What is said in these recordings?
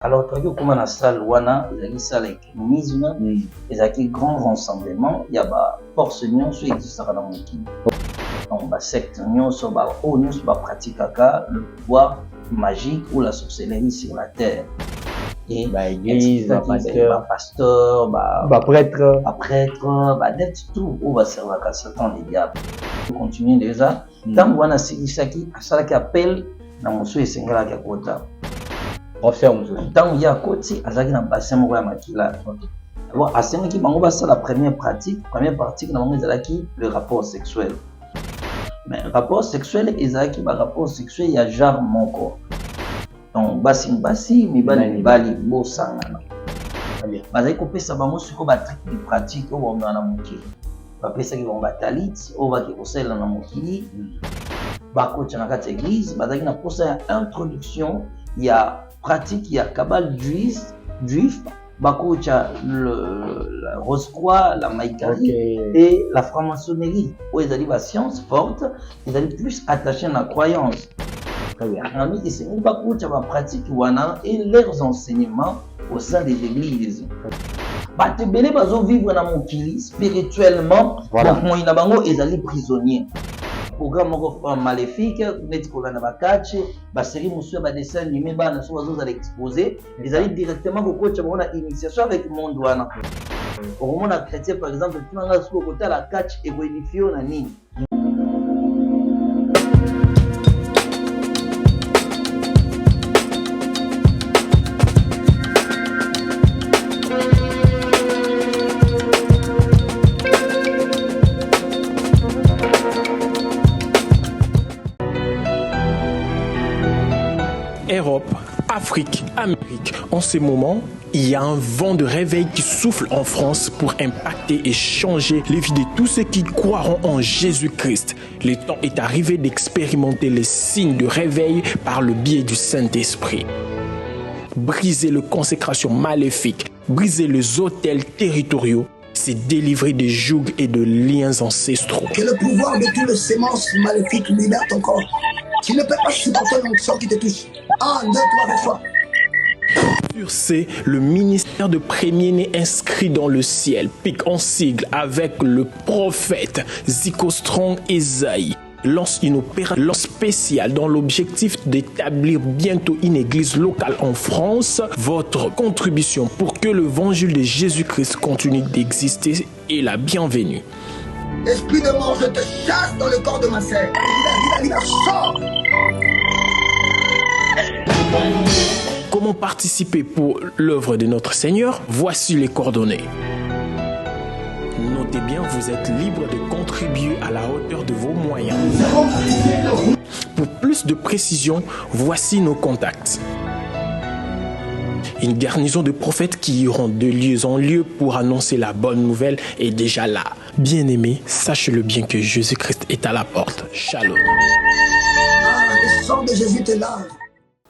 Alors, tu comme on a salle wana, il y a salle écuménisme, il y a grand rassemblement, il y a force union, qui existe dans le monde. Donc, secte union, pratique le pouvoir magique ou la sorcellerie sur la terre. Et église, pasteur, prêtre, tout, on va servir à Satan, les diables. On continue déjà. Tant qu'on a Saki, à ça qui appelle, dans mon souhait, c'est un kota. Tant il y a côté, à ça qui n'a pas ça, moi, makila. Alors, à ce moment là, la première pratique, le rapport sexuel. Mais le rapport sexuel, rapport sexuel, il y a genre mon corps. Donc, basi, mibali, beau sang. Bazali kopesa bango siko ba pratique oyo na mokili. Bapesaki bango batalit oyo bakosala na mokili. Bakotya na kati église, bazali na posa ya introduction ya pratique ya kabale juif, bakotya la rose-croix, la maïkari et la franc-maçonnerie. Oyo ezali ba science forte, ezali plus attaché à la croyance. Et c'est une pratique et leurs enseignements au sein des églises. Batebele bazo vivre dans mon kili spirituellement. Donc moi ina bango ezali prisonnier. Programme maléfique, net ko na bakache, ba série musu ba dessin animé ba na so bazo za exposer, ezali directement ko coach ba na initiation avec monde wana. Au moment na chrétien par exemple, tu nga so ko ta la catch et ko édifier na nini. Europe, Afrique, Amérique. En ce moment, il y a un vent de réveil qui souffle en France pour impacter et changer les vies de tous ceux qui croiront en Jésus-Christ. Le temps est arrivé d'expérimenter les signes de réveil par le biais du Saint-Esprit. Briser les consécrations maléfiques, briser les autels territoriaux, c'est délivrer des jougs et de liens ancestraux. Que le pouvoir de toutes les sémences maléfiques libère ton corps. Tu ne peux pas supporter l'onction qui te touche. 1, 2, 3, fois. Sur ce, le ministère de premier-né inscrit dans le ciel pique en sigle avec le prophète Zico Strong Esaïe lance une opération spéciale dans l'objectif d'établir bientôt une église locale en France. Votre contribution pour que l'évangile de Jésus-Christ continue d'exister est la bienvenue. Esprit de mort, je te chasse dans le corps de ma sœur. Il sort. Comment participer pour l'œuvre de notre Seigneur? Voici les coordonnées. Notez bien, vous êtes libre de contribuer à la hauteur de vos moyens. Pour plus de précision, voici nos contacts. Une garnison de prophètes qui iront de lieu en lieu pour annoncer la bonne nouvelle est déjà là. Bien-aimés, sachez-le bien que Jésus-Christ est à la porte. Shalom. Le sang de Jésus te lave.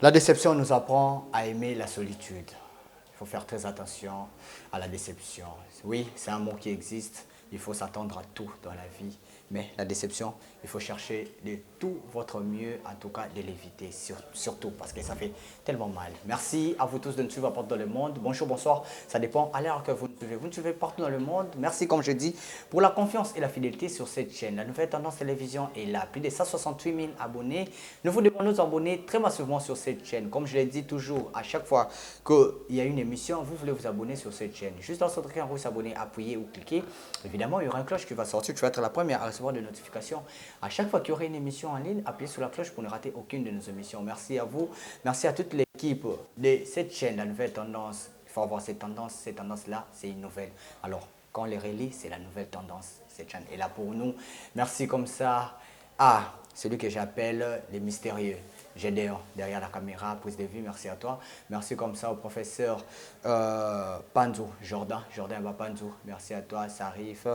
La déception nous apprend à aimer la solitude. Il faut faire très attention à la déception. Oui, c'est un mot qui existe. Il faut s'attendre à tout dans la vie. Mais la déception, il faut chercher de tout votre mieux, en tout cas de l'éviter, surtout parce que ça fait tellement mal. Merci à vous tous de nous suivre partout dans le monde. Bonjour, bonsoir, ça dépend à l'heure que vous nous suivez. Vous nous suivez partout dans le monde. Merci, comme je dis, pour la confiance et la fidélité sur cette chaîne. La Nouvelle Tendance Télévision est là, plus de 168 000 abonnés. Nous vous demandons de nous abonner très massivement sur cette chaîne. Comme je l'ai dit toujours, à chaque fois qu'il y a une émission, vous voulez vous abonner sur cette chaîne. Juste dans ce truc, vous s'abonner, appuyez ou cliquez. Évidemment, il y aura une cloche qui va sortir. Tu vas être la première à recevoir des notifications. À chaque fois qu'il y aura une émission en ligne, appuyez sur la cloche pour ne rater aucune de nos émissions. Merci à vous. Merci à toute l'équipe de cette chaîne, La Nouvelle Tendance. Il faut avoir cette tendance-là, c'est une nouvelle. Alors, quand on les relie, c'est la nouvelle tendance. Cette chaîne est là pour nous. Merci comme ça à celui que j'appelle les mystérieux. Gédéon, derrière la caméra, prise de vue, merci à toi. Merci comme ça au professeur Panzo, Jordan Panzo, merci à toi, Sarif.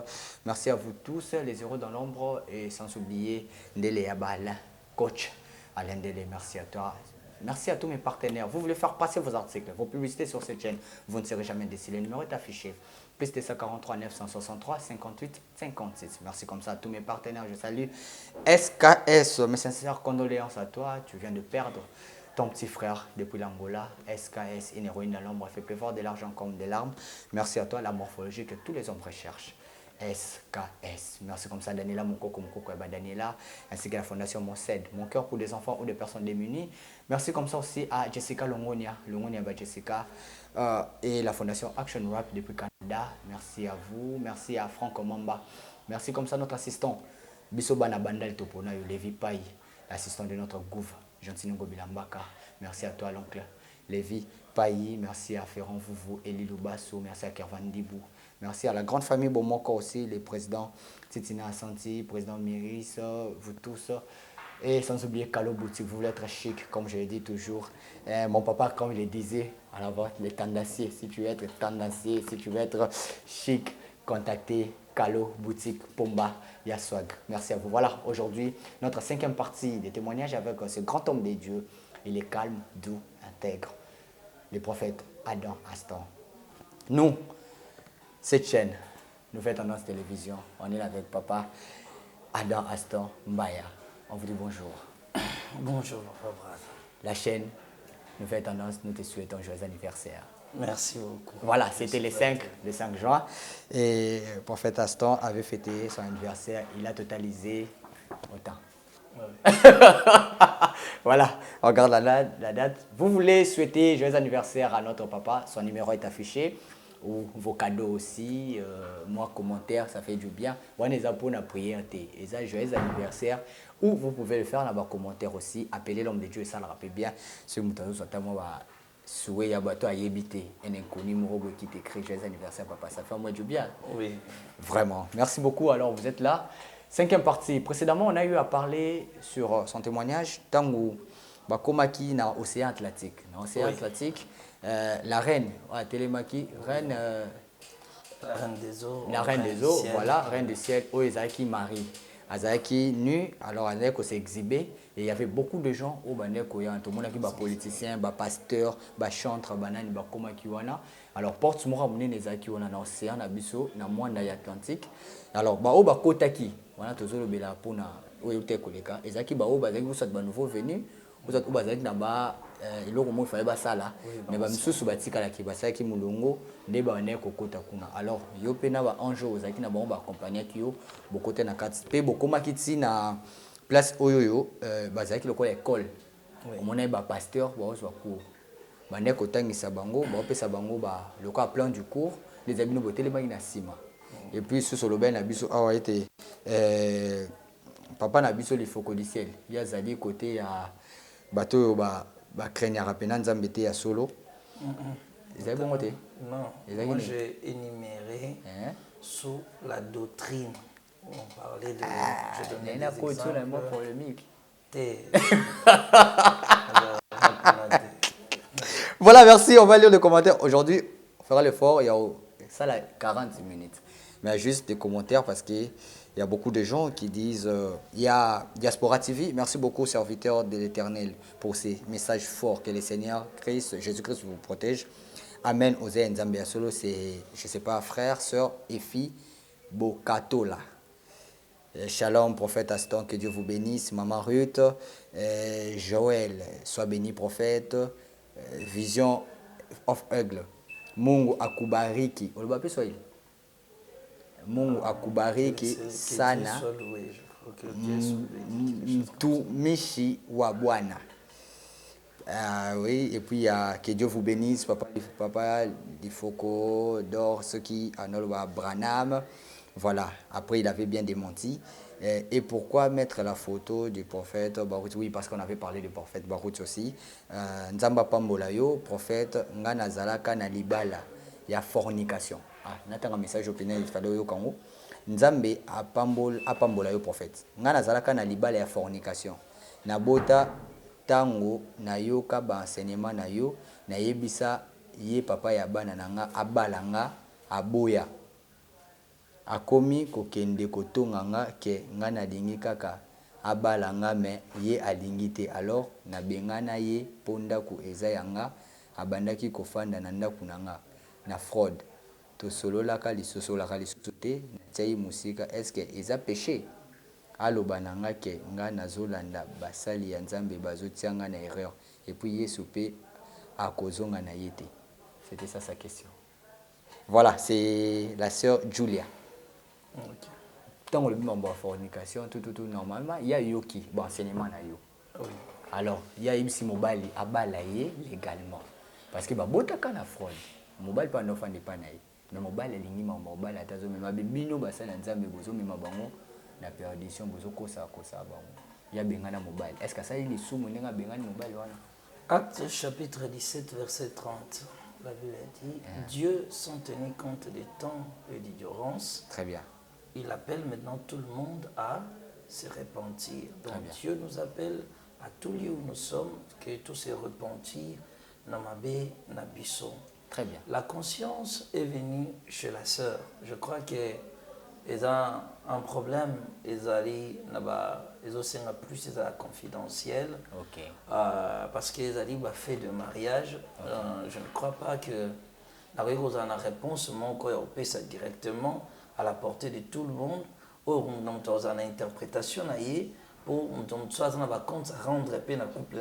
Merci à vous tous, les héros dans l'ombre, et sans oublier Ndele Abal, coach Alain Dele, merci à toi. Merci à tous mes partenaires. Vous voulez faire passer vos articles, vos publicités sur cette chaîne, vous ne serez jamais déçus. Le numéro est affiché. Plus de 143 963 58 56. Merci comme ça à tous mes partenaires. Je salue SKS. Mes sincères condoléances à toi. Tu viens de perdre ton petit frère depuis l'Angola, SKS, une héroïne de l'ombre, fait pleuvoir de l'argent comme des larmes. Merci à toi, la morphologie que tous les hommes recherchent. SKS. Merci comme ça, Daniela Mokoko Daniela, ainsi que la Fondation Monsed, Mon cœur pour des enfants ou des personnes démunies. Merci comme ça aussi à Jessica Longonia, Jessica, et la Fondation Action Rap depuis Canada. Merci à vous. Merci à Franck Mamba. Merci comme ça, notre assistant, Bisobana Bandal Toponayo, Lévi Paye, l'assistant de notre gouv, Jean-Tino Bilambaka. Merci à toi, l'oncle Lévi Payi. Merci à Ferrand Vouvou, Elie Lubasso. Merci à Kervan Dibou. Merci à la grande famille Bomoko aussi, les présidents Titina Assanti, président Miris, vous tous. Et sans oublier Kalo Boutique, vous voulez être chic, comme je l'ai dit toujours. Mon papa, comme il le disait à la vente, les tendanciers. Si tu veux être tendancier, si tu veux être chic, contactez Kalo Boutique Pomba Yaswag. Merci à vous. Voilà, aujourd'hui, notre 5e partie des témoignages avec ce grand homme des dieux. Il est calme, doux, intègre. Le prophète Adam Aston. Nous, cette chaîne, nous fait Tendance Télévision. On est là avec papa Adam Aston Mbaya. On vous dit bonjour. Bonjour, papa Brad. La chaîne, nous fait Tendance, nous te souhaitons joyeux anniversaire. Merci beaucoup. Voilà, c'était le 5 juin. Et le prophète Aston avait fêté son anniversaire. Il a totalisé autant. Ouais. Voilà, on regarde la date. Vous voulez souhaiter joyeux anniversaire à notre papa, son numéro est affiché. Ou vos cadeaux aussi, moi commentaire, ça fait du bien. On est pour la prière, et ça, joyeux anniversaire. Ou vous pouvez le faire dans vos commentaires aussi. Appelez l'homme de Dieu et ça le rappelle bien. Si vous avez souhait à bateau à éviter un inconnu qui t'écrit joyeux anniversaire papa, ça fait moi du bien. Oui. Vraiment. Merci beaucoup. Alors vous êtes là. 5e partie. Précédemment, on a eu à parler sur son témoignage tant où Bakomaki dans l'océan Atlantique. Dans l'océan Atlantique. La reine, Télémaki, reine, la reine des eaux. La reine des eaux, voilà, reine du ciel, Oezaki Marie. Azaki nu, alors Azaki s'est exhibé et il y avait beaucoup de gens au Baneko, il y a tout le monde qui est politicien, pasteur, chantre, banane, komakiwana. Alors porte moi ramener les aki on a dans l'océan, na biso, na moine Atlantique. Alors ba oba kotaki, voilà tout le bela pona, oyote koleka. Ezaki ba oba zaki vous êtes nouveau venu, vous êtes oba zaki na ba iloko mo fallait ba sala, mais ba misusu batika la ki basaki mulongo, nde ba ne kokota kuna. Alors yo pena ba anjo zaki na ba accompagner ki yo bokote na kati pe bokoma kiti na place oyoyo bazaki lokola école. Omona ba pasteur ba ozwa cours. Ba ne kotangisa bango, ba opesa bango ba lokola plan du cours, les abino botele ba ina sima. Et puis sous le ben na biso awa été papa na biso les foko du ciel. Il y a zali côté ya bateau ba craignent rapidement Nzambe te ya solo. Ils avaient bon côté. Non. Moi j'ai énuméré sous la doctrine. On parlait de. Je donnais des exemples. Polémique. Voilà, merci. On va lire les commentaires. Aujourd'hui, on fera l'effort. Il y a ça là 40 minutes. Mais juste des commentaires parce que il y a beaucoup de gens qui disent, il y a Diaspora TV, merci beaucoup serviteurs de l'Éternel pour ces messages forts que le Seigneur Christ, Jésus-Christ vous protège. Amen. Osé Nzambe Solo, c'est, je ne sais pas, frère, sœur et fille, Bokatola. Shalom, prophète Aston, que Dieu vous bénisse. Maman Ruth, Joël, sois béni, prophète. Vision of Aigle. Mungu akubariki. On le va appeler Swahili. Mungu akubariki sana mtumishi wa Bwana. Oui, et puis que Dieu vous bénisse, papa Difoko, Dor, ceux qui en ont Branham. Voilà, après il avait bien démenti. Et pourquoi mettre la photo du prophète Barout? Oui, parce qu'on avait parlé du prophète Barout aussi. Nzamba Pambolayo, prophète Ngana Zalaka na libala, il y a fornication. Nata un message au pénal, il fallait au Congo. Nzambe apambola yo prophète. Ngana zalaka na libala ya fornication. Na bota tango na yo ka ba enseignement na yo na yebisa ye papa ya bana nanga abalanga aboya. Akomi kokende kotonga nga ke ngana dingi kaka abalanga me ye alingi te. Alors na bengana ye ponda ku eza yanga abandaki kofanda na ndaku nanga na fraude. To solo la kali soso la kali sote na musika est-ce que eza péché aloba nanga ke nga nazolanda basali ya Nzambe bazotianga na erreur et puis Yesu pe akozonga na yete. C'était ça sa question. Voilà, c'est la sœur Julia. Ok. Tant le moment de fornication, tout, normalement, il y a yoki, bon, enseignement na yo. Oui. Alors, il y a MC Mobali à balayer légalement. Parce que bah, botaka na fraude. Mobile pas n'offre n'est pas naï. Mais mobile est ligné, mobile est tazo, mais ma bino basa na nzambe bozo, mais ma bango la perdition bozo kosa bango. Il y a bengana mobile. Est-ce que ça il est sous mon nenga bengana mobile wana? Acte chapitre 17 verset 30. La Bible dit Dieu sans tenir compte des temps et d'ignorance. Très bien. Il appelle maintenant tout le monde à se repentir. Donc Dieu nous appelle à tout lieu où nous sommes, que tous se repentir, namabe, nabiso. Très bien. La conscience est venue chez la sœur. Je crois qu'ils ont un problème, ils ont plus confidentiel. Ok. Parce qu'ils ont fait de mariage. Je ne crois pas que nous avons une réponse, mais on peut ça directement à la portée de tout le monde. Or, nous avons une interprétation pour nous rendre un couple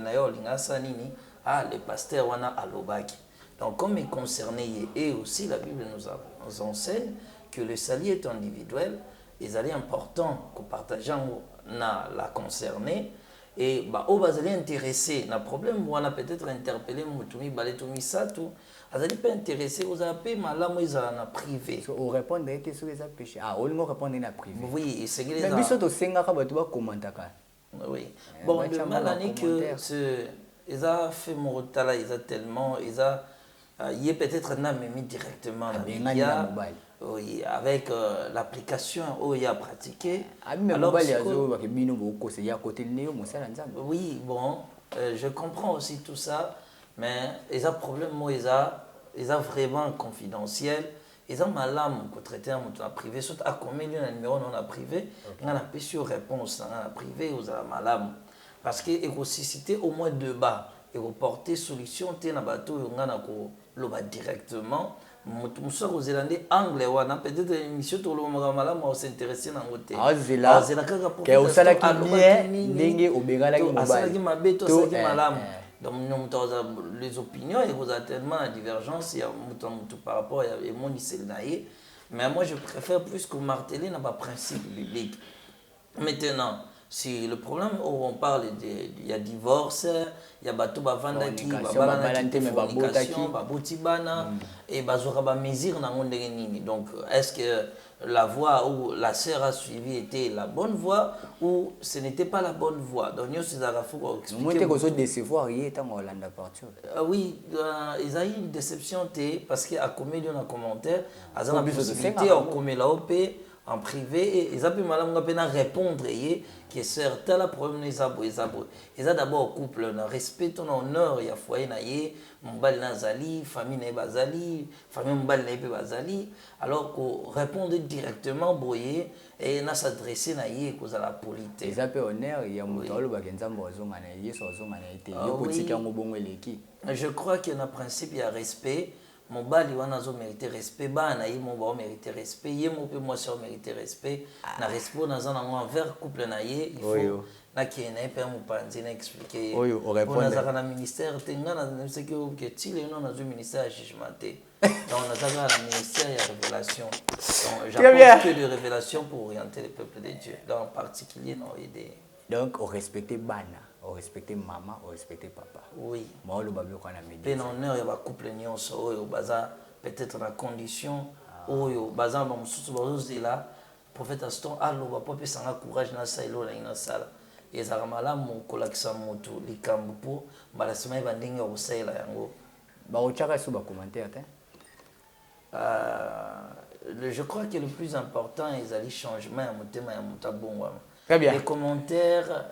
le pasteur wana alobaki. Donc, comme il concernait et aussi la Bible nous enseigne que le salut est individuel, et c'est important que partageons la concernée et bah on va aller intéresser. Le problème on a peut-être interpellé mutumi baletumi ça tout. Azali pas intéressé aux appels malamu na privé. On répond que sur les péchés. Ah, on nous répond na privé. Oui, c'est que les. Mais biso to senga ka batu ba commenter ka. Oui. Bon, le mal année que ce ils a fait mon retala, ils a tellement ils a il est peut-être mis directement dans les médias. Oui, avec l'application où il a pratiqué. Alors, oui, bon, je comprends aussi tout ça, mais ils ont problème, ils ont vraiment confidentiel. Ils ont mal à traiter en privé, surtout à combien de numéros on a privé, on a pas sur réponse en privé, vous avez mal parce que il faut susciter au moins deux bas et reporter solution, tu na bateau, on a loba directement. Monsieur aux Zélandais anglais wana peut-être émission tout le monde malade moi s'intéresser dans côté azela que au sala qui ndenge obengala ki mobile qui mabeto ça qui malam donc nous les opinions et vous avez tellement de divergence il y a tout par rapport à mon naïe mais moi je préfère plus que marteler dans pas principe biblique. Maintenant si le problème où on parle il y a divorce, il y a bateau bavandaki, fornication, babotibana et bazora ba mesure na ngonde nini. Donc est-ce que la voie où la sœur a suivi était la bonne voie ou ce n'était pas la bonne voie? Donc nous c'est à faut expliquer. Moi te décevoir hier tant Hollande partir. Oui, ils ont eu une déception parce que à comédie dans commentaire, ils ont la possibilité en commet la OP en privé et ils ont pu madame répondre que certains la problème ils ont d'abord couple na respect ton honneur il y a foyer na yé mbali na zali famille na bazali famille mbali na bazali alors qu'on répondre directement boyer et na s'adresser na yé cause à la politesse ils ont honneur il y a mutalo bakenza mbozonga na yé sozonga na été yo kotika ngobongo eleki. Je crois qu'il y a un principe il y a respect. Mon bali wana zo mériter respect ba na yé mon ba mériter respect yé mon pe moi ça mériter respect na respect na zana envers couple na yé il faut na qui na pe mon panzi na expliquer on a zaka na ministère tenga na ce que tile non na zo ministère jugementé donc on a zaka na ministère il y a révélation donc j'apporte que de révélation pour orienter le peuple de Dieu dans particulier non aider donc on respecter bana on respecter maman, on respecter papa. Oui. Moi, le babio qu'on a mis. Ben honneur, il va couple nyonso, au baza peut-être la condition, au baza ba mususu bazozi là, prophète Aston allo ba papa sanga courage na sailo na ina sala. Ezaka malamu kolakisa moto likambo po bala sema ba ndenge o saila yango. Ba ochaka su ba commentaire je crois que le plus important c'est les changements à motema ya mutabongwa. Très bien. Les commentaires,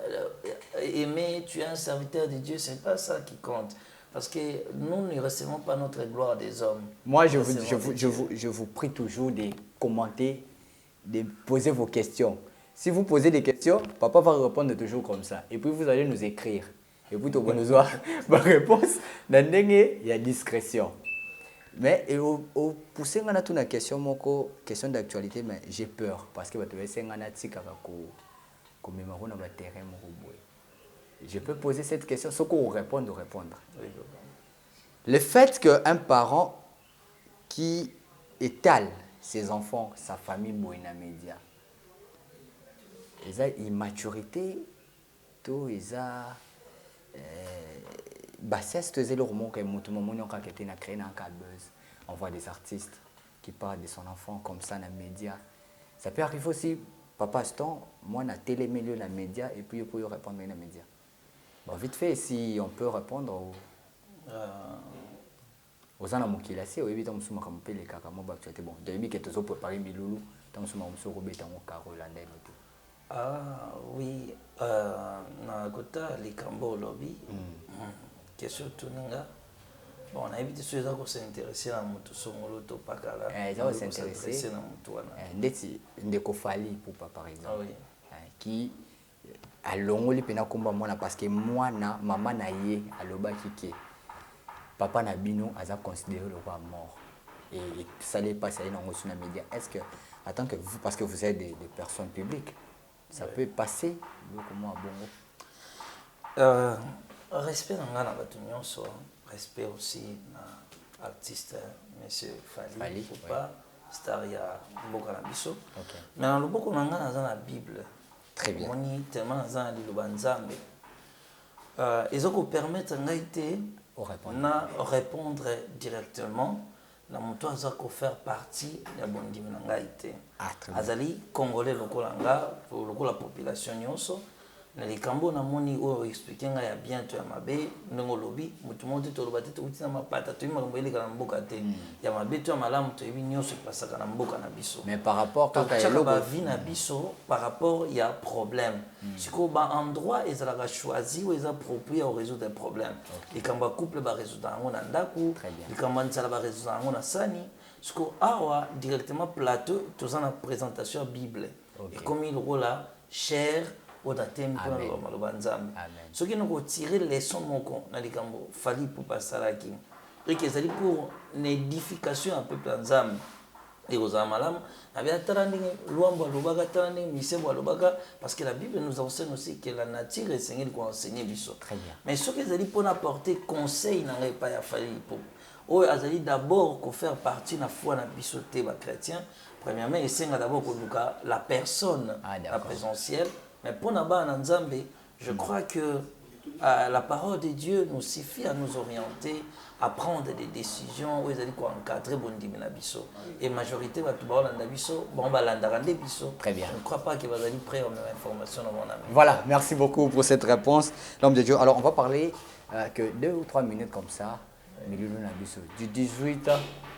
aimer, tu es un serviteur de Dieu, ce n'est pas ça qui compte. Parce que nous ne recevons pas notre gloire des hommes. Moi, je vous prie toujours de commenter, de poser vos questions. Si vous posez des questions, papa va répondre toujours comme ça. Et puis, vous allez nous écrire. Et puis, vous allez nous avoir ma réponse. Il y a discrétion. Mais au pousser on a toute une question d'actualité, mais j'ai peur. Parce que vous avez un tika comme je peux poser cette question, ce qu'on répond, de répondre. Le fait qu'un parent qui étale ses enfants, sa famille, Moïna Média, ils ont une immaturité, tout, ils ont bassesse, c'est le roman que nous a créé dans le buzz. On voit des artistes qui parlent de son enfant comme ça dans les médias. Ça peut arriver aussi, papa Aston, moi, dans télé, milieu, dans les médias, et puis, pour répondre dans les médias. Bon, vite fait, si on peut répondre aux gens qui là, c'est oui, on se met les caca, bon, depuis que tu as préparé Miloulou, on se met en carreau landais. Ah oui, na kota les cambo lobby, question tuninga. Bon, on a évité ceux qui s'intéressent à mon songolo to pakala. Ils vont s'intéresser à mon fali pour par exemple, qui a longo li pena kumba mona parce que moi na maman na ye aloba kike papa na bino aza considéré le roi mort et ça n'est pas ça dans les médias. Est-ce que attends que vous, parce que vous êtes des personnes publiques, ça peut passer comment bon respect dans la bataillon soit respect aussi à l'artiste monsieur Fali ou pas Staria Mboka na biso mais dans le beaucoup on a dans la Bible très bien on y tellement dans le banzambe ils ont permettre ngaité na répondre directement na moto azako faire partie ya bondimi na ngaité azali congolais lokola nga lokola population nyonso na likambo na moni o expliquer nga ya bien to ya mabe ndongo lobi mutu monte to lobate to utina mapata to imaka mbele kana mboka te ya mabe to ya malamu to yebi nyonso pasaka na mboka na biso mais par rapport quand il ba vie na biso par rapport il y a problème siko ba endroit ezalaka choisi ou approprié au résoudre des problèmes likambo couple ba résoudre ngo na ndaku likambo ntsala ba résoudre ngo na sani siko awa directement plateau to za na présentation bible et comme il rola cher au datem pour maloba nzambe ce qui nous tirer leçon moko na likambo fali pour passalaki et que c'est pour une édification un peu nzambe et aux amalam avait attendu luambo lobaka tanding misebo lobaka parce que la Bible nous enseigne aussi que la nature est Seigneur qui enseigner biso mais ce que c'est pour apporter conseil na pas ya fali pour o azali d'abord ko faire partie na foi na biso te ba chrétien premièrement et c'est d'abord ko la personne la présentielle. Mais pour Naba Nzambe, je crois que la parole de Dieu nous suffit à nous orienter, à prendre des décisions où ils allaient encadrer Bondimi Nabiso. Et la majorité va tout Nabiso, bon balandarande biso. Très bien. Je ne crois pas qu'il va aller près à mes informations dans mon ami. Voilà, merci beaucoup pour cette réponse, l'homme de Dieu. Alors on va parler que 2 ou 3 minutes comme ça, Miloulou Nabiso, du 18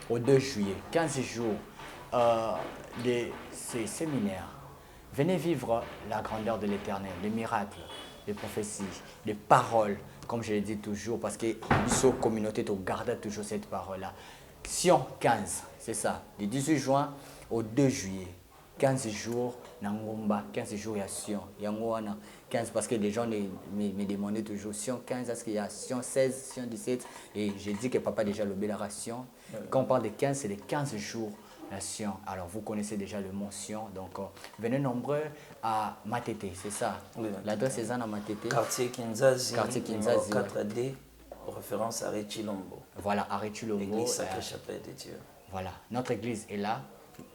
au 2 juillet, 15 jours de ces séminaires. Venez vivre la grandeur de l'Éternel, les miracles, les prophéties, les paroles, comme je l'ai dit toujours, parce que la communauté garde toujours cette parole-là. Sion 15, c'est ça, du 18 juin au 2 juillet. 15 jours, Nangomba, 15 jours, il y a Sion. Il y a 15, parce que les gens me demandaient toujours Sion 15, est-ce qu'il y a Sion 16, Sion 17. Et j'ai dit que papa déjà le la ration. Quand on parle de 15, c'est les 15 jours. Sion. Alors vous connaissez déjà le mot Sion, donc venez nombreux à Matete, c'est ça. Oui, l'adresse est à Matete. Quartier Kinzazi, 4D, référence à Rechilombo. Voilà, à Rechilombo. L'église Sacrée Chapelle de Dieu. Voilà, notre église est là.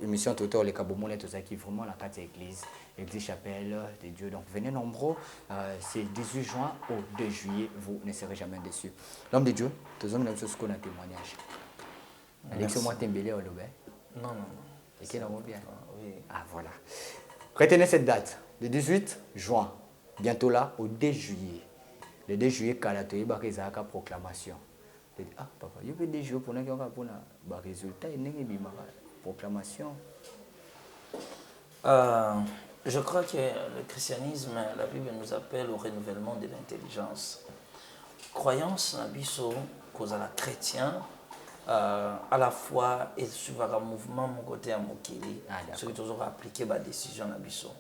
Émission Toto, les Kabomolais, tout ça qui est vraiment la carte église, église Chapelle de Dieu. Donc venez nombreux, c'est 18 juin au 2 juillet, vous ne serez jamais déçus. L'homme de Dieu, tout le monde a un témoignage. Alexis Moitembele au Lobé. Non. Et qui l'envoie bien. Oui. Ah voilà. Retenez cette date, le 18 juin, bientôt là, au 2 juillet. Le 2 juillet, Kalatoye Bakezaka proclamation. Ah papa, il y a 2 jours pour nous qui ont un résultat, il y a une proclamation. Je crois que le christianisme, la Bible nous appelle au renouvellement de l'intelligence. Croyance, Nabiso, cause à la chrétien. À la fois et suivre un mouvement mon côté à Mokili, ce qui toujours appliqué la décision à Bisso.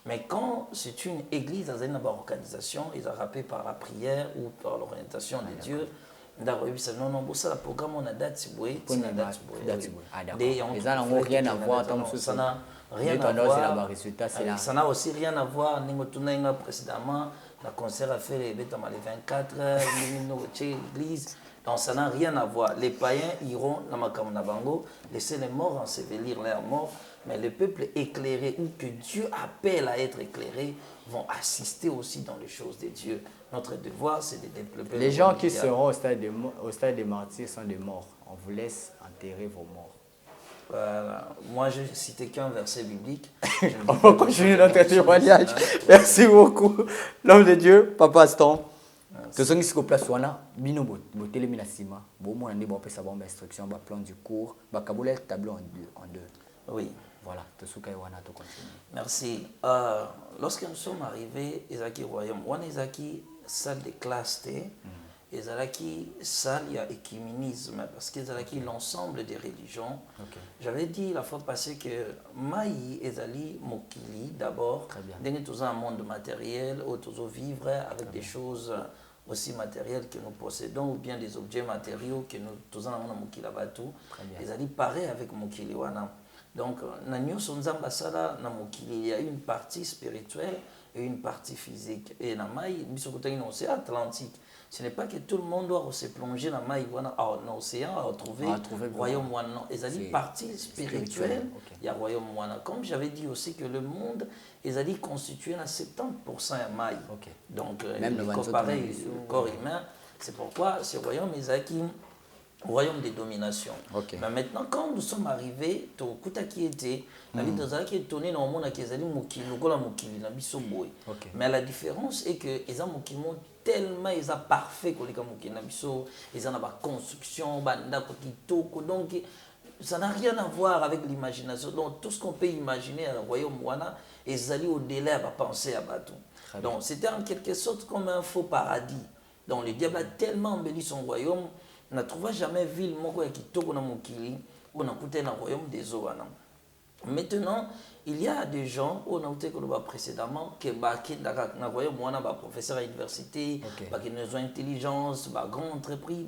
Mais quand c'est une église dans une organisation, ils ont rappelé par la prière ou par l'orientation de Dieu, non, ça le programme on a date ça n'a rien à voir ça n'a rien à voir. Ça n'a aussi rien à voir précédemment. Le concert a fait les 24 heures, l'église. Donc ça n'a rien à voir. Les païens iront dans Makamnabango, laisser les morts ensevelir leurs morts, mais le peuple éclairé ou que Dieu appelle à être éclairé vont assister aussi dans les choses de Dieu. Notre devoir, c'est de développer. Les gens qui seront au stade des martyrs sont des morts. On vous laisse enterrer vos morts. Voilà. Moi, je citais qu'un verset biblique. On va continuer notre témoignage. Merci beaucoup. L'homme de Dieu, Papa Aston. Tous ceux qui sont place, bino botelemi na sima, bon andi bon pesa bon instruction, ba plan du cours, ba kabula le tableau en deux. Oui. Voilà, tout ce qu'on a tout continuer. Merci. Lorsque nous sommes arrivés, Ezaki Royaume, on Ezaki salle de classe T, Ezaki salle il y a écuménisme parce que Ezaki l'ensemble des religions. Okay. J'avais dit la fois passée que Maï Ezali Mokili d'abord, dès que nous avons un monde matériel, où nous vivre avec des choses aussi matérielles que nous possédons ou bien des objets matériaux que nous avons dans Mokila Batu. Ezali pareil avec Mokili Wana. Donc, il y a une partie spirituelle et une partie physique. Et dans l'océan Atlantique, ce n'est pas que tout le monde doit se plonger dans l'océan à trouver le royaume Wana. Il y a une partie spirituelle, il y a le royaume Wana. Comme j'avais dit aussi que le monde est constitué à 70% à maï. Donc, comparé au corps humain, c'est pourquoi ce royaume est royaume de domination. Mais maintenant, quand nous sommes arrivés, qui était, mais la différence est que les gens tellement parfait que ils ont la construction, donc ça n'a rien à voir avec l'imagination. Donc tout ce qu'on peut imaginer à le royaume Wana, ils allaient au-delà à penser à Batou. Donc c'était en quelque sorte comme un faux paradis. Donc le diable a tellement embelli son royaume. On n'a trouvé jamais ville qui tourne dans mon kili, on a coûté dans le royaume des eaux. Maintenant, il y a des gens, on a été précédemment, qui dans le royaume, on a des professeurs à l'université, qui ont intelligence, grande entreprise,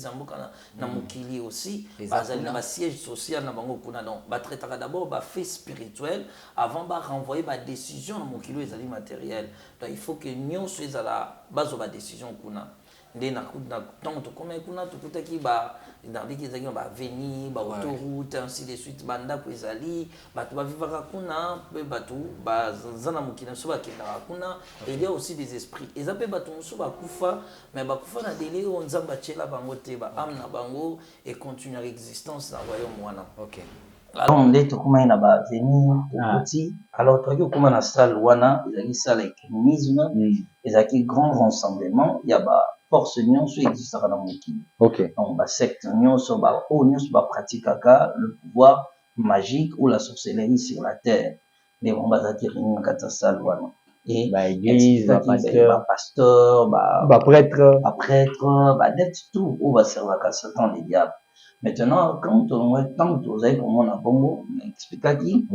dans mon kili aussi, un siège social, donc, d'abord, fait spirituel, avant de renvoyer la décision dans mon kilo, les matériels. Donc, il faut que nous soyons à la base de la décision qu'on a. Ndé na tant to comme kuna to kutaki ba dans des qui ba venir ba autoroute ainsi de suite banda ko ezali ba to ba vivaka kuna pe ba to ba zana mukina so ba kenda kuna et il y a aussi des esprits et ça peut ba to so ba kufa mais ba kufa na délai on nzamba tshela bango te ba amna bango et continuer l'existence dans le royaume wana. Alors on dit comment il a ba venir petit alors toi que comment na salle wana ezali salle écuménisme ezaki grand rassemblement il y a ba force nyonso existera dans mokili. Donc ba secte nyonso ba pratikaka le pouvoir magique ou la sorcellerie sur la terre. Mais on va dire une catastrophe wana. Et ba église, ba pasteur, ba prêtre, ba d'être tout ou va servir à Satan les diables. Maintenant quand on vous avez comme on a bongo expliquer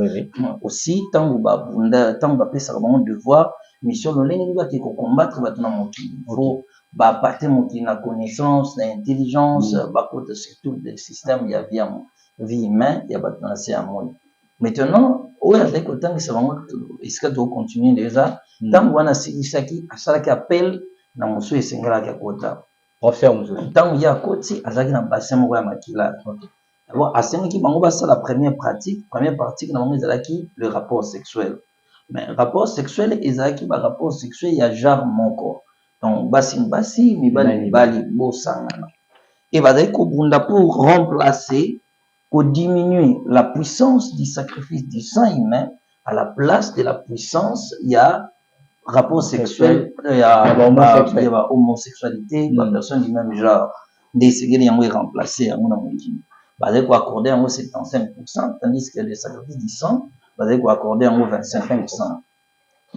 aussi tant ou ba bunda tant ba pesa bon devoir mission le lengi ba ki combattre ba tona mokili. Bah partir monter la connaissance, l'intelligence, bah côté surtout des systèmes il y a vie humaine, il y a pas de à monde. Maintenant, au avec autant que ça va est-ce que doit continuer déjà tant on a Isaki à ça qui appelle na monsieur Sengala qui a kota. Tant il y a côté à ça qui na bassin mo ya makila. D'abord à ce qui bango ça la première partie na bango ezalaki le rapport sexuel. Mais rapport sexuel ezalaki ba rapport sexuel il y a genre moko. Donc, basi, mibali, bosangana. Et va dire pour remplacer, pour diminuer la puissance du sacrifice du sang humain, à la place de la puissance, il y a rapport sexuel, il y a homosexualité, la personne du même genre. Des ségrés, on va remplacer, on a va dire accorder en haut 75%, tandis que le sacrifice du sang, va dire accorder en haut 25%.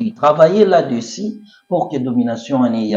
Il travaillait là-dessus pour que domination en ait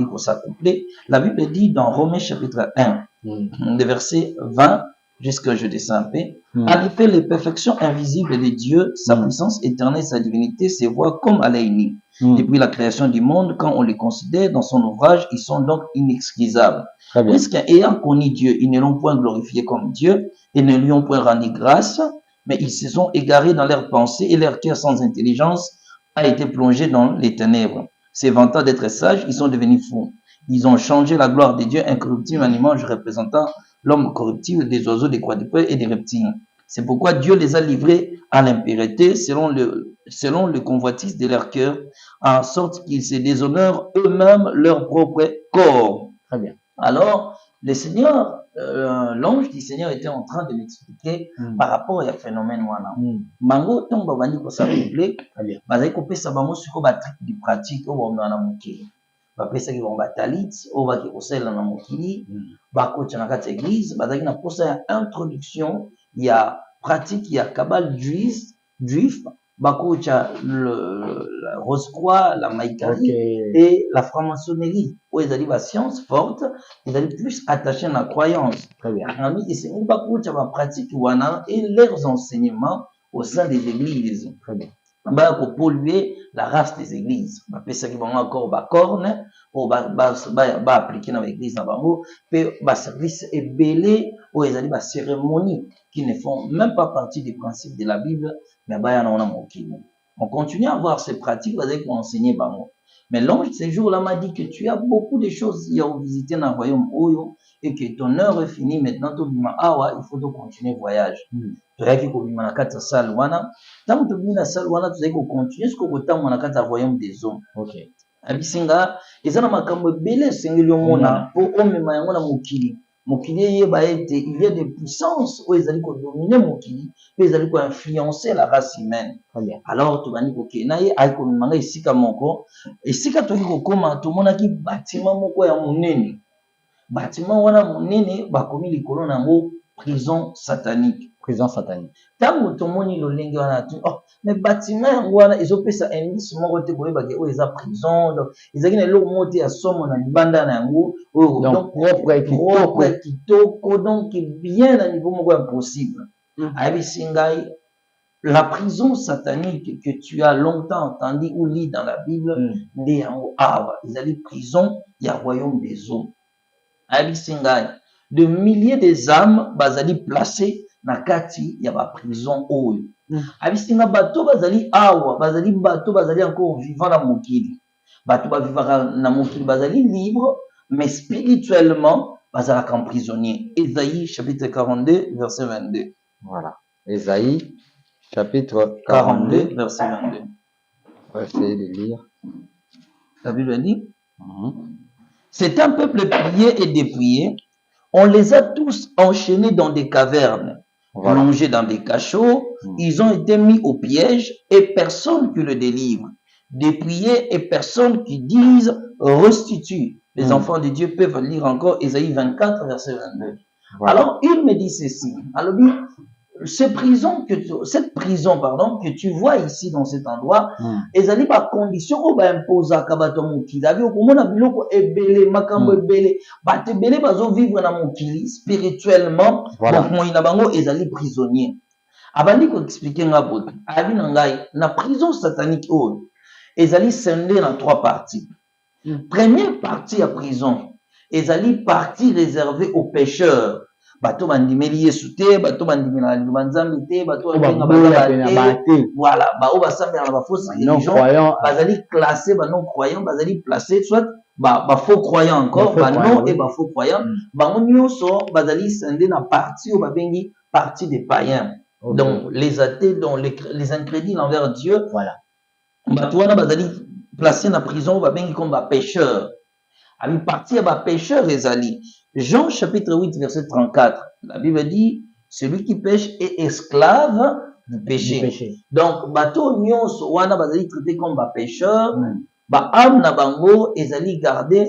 pour s'accoupler. La Bible dit dans Romains chapitre 1, de verset 20 jusqu'à je descends un peu, en effet, les perfections invisibles de Dieu, sa puissance éternelle, sa divinité, se voient comme à l'œil nu. Depuis la création du monde, quand on les considère dans son ouvrage, ils sont donc inexcusables. Puisqu'ayant connu Dieu, ils ne l'ont point glorifié comme Dieu, et ne lui ont point rendu grâce, mais ils se sont égarés dans leurs pensées et leur cœur sans intelligence a été plongé dans les ténèbres. Se vantant d'être sages, ils sont devenus fous. Ils ont changé la gloire de Dieu incorruptible en image représentant l'homme corruptible, des oiseaux, des quadrupèdes et des reptiles. C'est pourquoi Dieu les a livrés à l'impurité selon le convoitise de leur cœur, en sorte qu'ils se déshonorent eux-mêmes leur propre corps. Très bien. Alors, le Seigneur, l'ange du Seigneur était en train de m'expliquer par rapport à phénomène wana. Mango ton babandi ko s'appeler, bazai ko pesa bango siko ba trick di pratique o ba na mukili. Ba pesa ki ba talit o ba ki ko sela na mukili, ba ko tshana ka église, bazaki na posa introduction, il y a pratique, il y a cabale juif, Bakocha, la Rose-Croix, la Maïkari et la franc-maçonnerie. Où ils allaient la science forte, ils allaient plus attachés à la croyance. Très bien. Et c'est une Bakocha, la pratique et leurs enseignements au sein des églises. Très bien. Pour polluer la race des églises. Après ça, ils vont encore corne, ou appliquer dans l'église, puis service est belé, ou ils allaient cérémonies qui ne font même pas partie des principes de la Bible, mais on continue à voir ces pratiques, vous allez enseigner. Mais l'ange, ce jour-là, m'a dit que tu as beaucoup de choses à visiter dans le royaume Oyo et que ton heure est finie. Maintenant, il faut continuer le voyage. Tu as dit que tu as dit Salwana. Tant que tu as dit Salwana, tu as dit que continuer ce que tu as dit dans le royaume des hommes. Ok. Abisinga, et ça n'a pas comme belé, c'est un pour homme, mais il Mokili, il y a des puissances où ils allaient dominer Mokili, où ils allaient influencer la race humaine. Alors, tu vas dire que naïe a comme manga ici comme moko, et si quand tu dis que comment tout le monde a dit bâtiment moko ya monene, bâtiment wana monene, ba komi les colonnes en haut, prison satanique. Prison satanique. Tant que tout le monde le lingue wana tu, oh, mais bâtiment wana ils ont fait ça indice moko te boye ba ke o eza prison, donc ils ont le monter à somme na libanda na ngo, donc propre kitoko, donc bien à niveau moko impossible. Abisingai, la prison satanique que tu as longtemps entendu ou lu dans la Bible, ils allaient prison, il y a royaume des eaux. Abisingai, de milliers des âmes bazali placées na kati ya ba prison oyo. Abisinga bato bazali awa, bazali bato bazali encore vivant na mokili. Bato ba vivra na mokili bazali libre, mais spirituellement bazala comme prisonnier. Ésaïe chapitre 42 verset 22. Voilà. Ésaïe chapitre 42 verset 22. On va essayer de lire. La Bible dit, c'est un peuple plié et dépouillé. On les a tous enchaînés dans des cavernes, plongés dans des cachots. Ils ont été mis au piège et personne qui le délivre. Dépouillés et personne qui dise restitue. Les enfants de Dieu peuvent lire encore Ésaïe 24, verset 22. Alors, il me dit ceci. Alors, cette prison que tu vois ici dans cet endroit, ils allaient par condition où imposer à Kabatomo Kidavi, au moment où biloko ebele, makambo ebele, bate ebele bazo vivre na mokili spirituellement, donc moi inabango ils allaient prisonniers. Abandi ko expliquer ngabo, abi nangai na prison satanique oh, ils allaient scinder dans trois parties. Première partie à prison, ils allaient partie réservée aux pécheurs. Bato bandimeli yesu te, bato bandimela libanzambi te, bato bandimela te, voilà, bao basambela na ba fausse religion, bazali classé ba non croyants, bazali placé soit ba faux croyants encore, ba non et ba faux croyants, bango nyonso bazali sende na partie ou ba bengi partie des païens. Donc les athées, donc les incrédules envers Dieu, voilà. Bato wana bazali placé na prison ba bengi comme ba pécheurs. Ami partie ba pécheurs ezali. Jean chapitre 8 verset 34, la Bible dit, celui qui pêche est esclave du péché. Donc, bateau nyonso wana bazali traité comme ba pécheur, ba âme na bango ezali gardé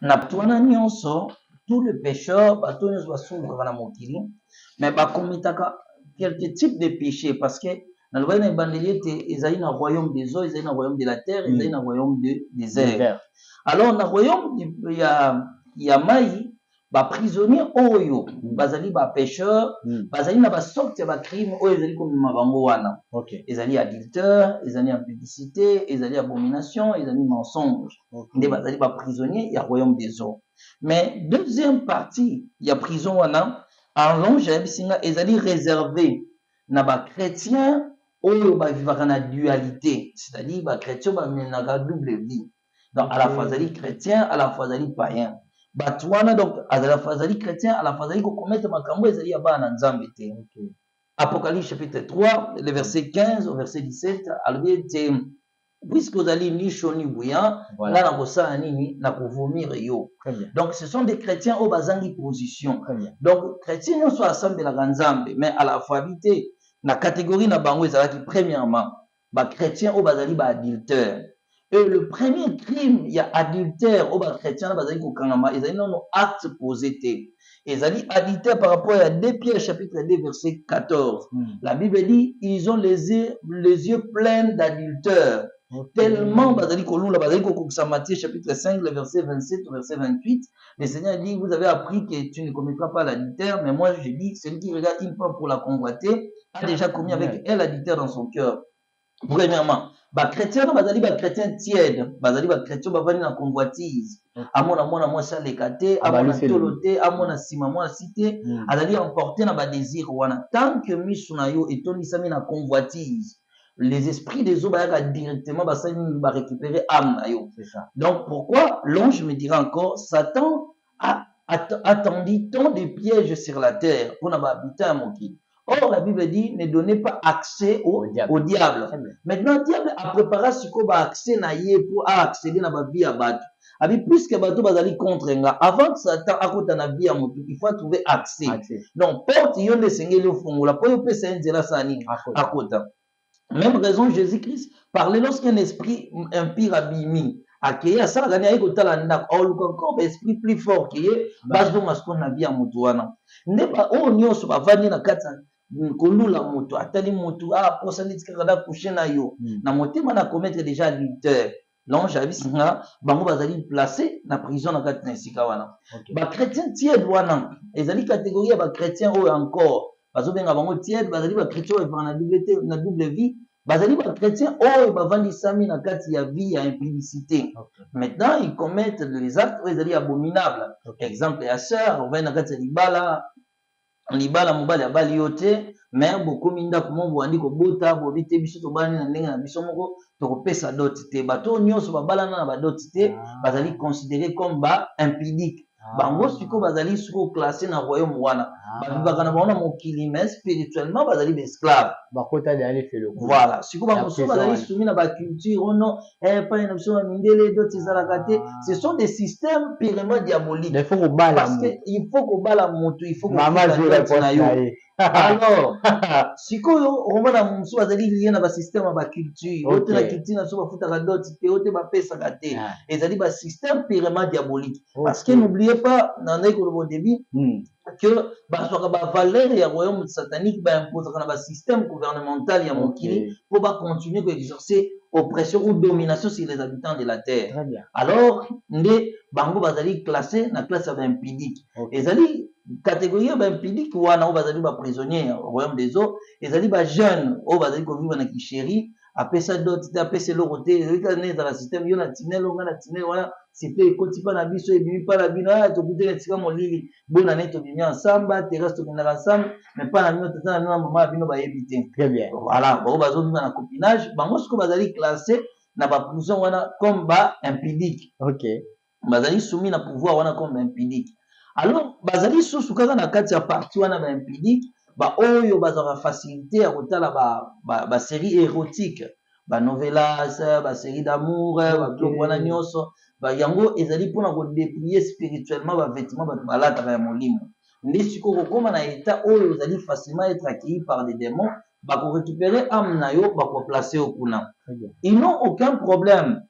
na tuana nyonso, tout le pécheur, bateau nyonso basungaka na mokili, mais ba komitaka quelques types de péchés parce que na loba na bandelier te ezali na royaume des eaux, ezali na royaume de la terre, ezali na royaume des airs. Alors na royaume ya mai ba prisonnier oyo bazali ba pécheur bazali na ba sorte ya ba crime oyo ezali comme mabango wana ezali adultère ezali impudicité ezali abomination ezali mensonge nde bazali ba prisonnier ya royaume des eaux. Mais deuxième partie ya prison wana en longe ya bisinga ezali réservé na ba chrétien oyo ba vivaka na dualité, c'est-à-dire ba chrétien ba menaka double vie. Donc, à la fois, zali chrétien, à la fois, zali païen. Batouana, donc, à la fois, zali chrétien, à la fois, zali commettre makambo, zali yaba na nzambe te. Apocalypse chapitre 3, le verset 15 au verset 17, albi te, puisque vous allez ni chaud ni bouillant, là, na kosa nini, na vomir yo. Donc, ce sont des chrétiens au bazangi position. Donc, chrétiens, nous sommes assemblés la ganzambe, mais à la fois, habité, na catégorie na bango, ezalaki, premièrement, ba chrétien au bazali ba adultère. Et le premier crime, il y a adultère au bas chrétien, bazali ko kangama, ezali non acte posé te. Ezali adultère par rapport à 2 Pierre chapitre 2 verset 14. La Bible dit, ils ont les yeux pleins d'adultère. Tellement bazali ko lula, bazali ko kokisa Matthieu chapitre 5 le verset 27 au verset 28. Le Seigneur dit, vous avez appris que tu ne commettras pas l'adultère, mais moi je dis, celui qui regarde une femme pour la convoiter a déjà commis avec elle l'adultère dans son cœur. Premièrement, ba chrétien bazali ba chrétien tiède, bazali ba chrétien bavani na convoitise. Amona moi ça lekate, amona tolote, amona sima moi cité, azali emporté na ba désir wana. Tant que misuna yo etonisami na convoitise, les esprits des eaux ba directement ba récupérer âme na yo. C'est ça. Donc pourquoi l'ange me dira encore, Satan a attendu tant de pièges sur la terre pour na ba habiter à mokili. Or, la Bible dit, ne donnez pas accès au diable. Maintenant, le diable a préparé ce qu'on va accéder pour accéder à la vie à Batou. Puisque Batou va aller contre nga, avant que Satan accorde à la vie à Moutou, il faut trouver accès. Donc, porte yon de sengé le fond, la poyo peut s'enlever la sani à côté. Même raison, Jésus-Christ parlait lorsqu'un esprit impire abîmé. Akeye asala gani ayi kotala ndako oluka encore esprit plus fort qui est bazo masko na vie ya mutu wana ndeba o nyonso bavandi na kati kolula mutu atali mutu posa neti kaka da coucher na yo na motema na commettre déjà adultère. L'ange abisinga bango bazali placé na prison na kati na esika wana. Ba chrétien tiède wana ezali catégorie ya ba chrétien o encore bazo benga bango tiède bazali ba chrétien o na double vie. Bazali ba chrétien oh bavandi sami na kati ya vie ya impudicité. Maintenant ils commettent des actes bazali abominables. Exemple ya sœur on va na kati ya libala mobali ya bali yote mais bokomi ndako mo boandi ko bota bobite biso to bani na ndenge na biso moko to kopesa dot te bato nyonso babalana na ba dot te bazali considéré comme ba impudique. Bango siko bazali siko classé na royaume wana babibaka na baona mokili mais spirituellement bazali ba esclave bakota d'aller faire le coup. Voilà siko bango so bazali soumis na ba culture ono pas une option mindele d'autres zalakate. Ce sont des systèmes purement diaboliques. Il faut qu'on bala parce que il faut qu'on bala moto il faut qu'on maman joue la poste alors sikoyo romana musu bazali lié na ba système ba culture ote la culture na so bafuta ka d'autres te ote ba pesa ka te ezali ba système purement diabolique. Parce que n'oubliez pas dans le début que bazwaka ba valeur ya royaume satanique ba impose kana ba système gouvernemental ya mokili pour ba continuer ko exercer oppression ou domination sur les habitants de la terre. Alors nde bango bazali classé na classe ya impudique. Ezali catégorie ba impudique wana o bazali ba prisonnier au royaume des eaux, ezali ba jeune o bazali ko vivre na kisheri apesa d'autres apesa le côté rekane dans le système yo na tinel on na tinel wana c'est fait koti pa na biso et bimi pa na bina to kuté na tika molili bona neto bimi ensemble terrestre to na ensemble mais pas na mino tata na maman bino ba éviter. Très bien. Voilà ba bazo vivre na copinage bango siko bazali classé na ba prison wana comme ba impudique. OK. Bazali soumis na pouvoir wana comme impudique. Alors bazali sous kaka na kati ya parti wana ba impudique ba oyo bazara facilité à kotala ba série érotique ba novelas ba série d'amour ba blog wana nyonso ba yango ezali pona ko déplier spirituellement ba vêtements ba balata ya molimo ndi siko kokoma na état oyo ezali facilement être accueilli par des démons ba ko récupérer âme na yo ba ko placer au kuna. Ils n'ont aucun problème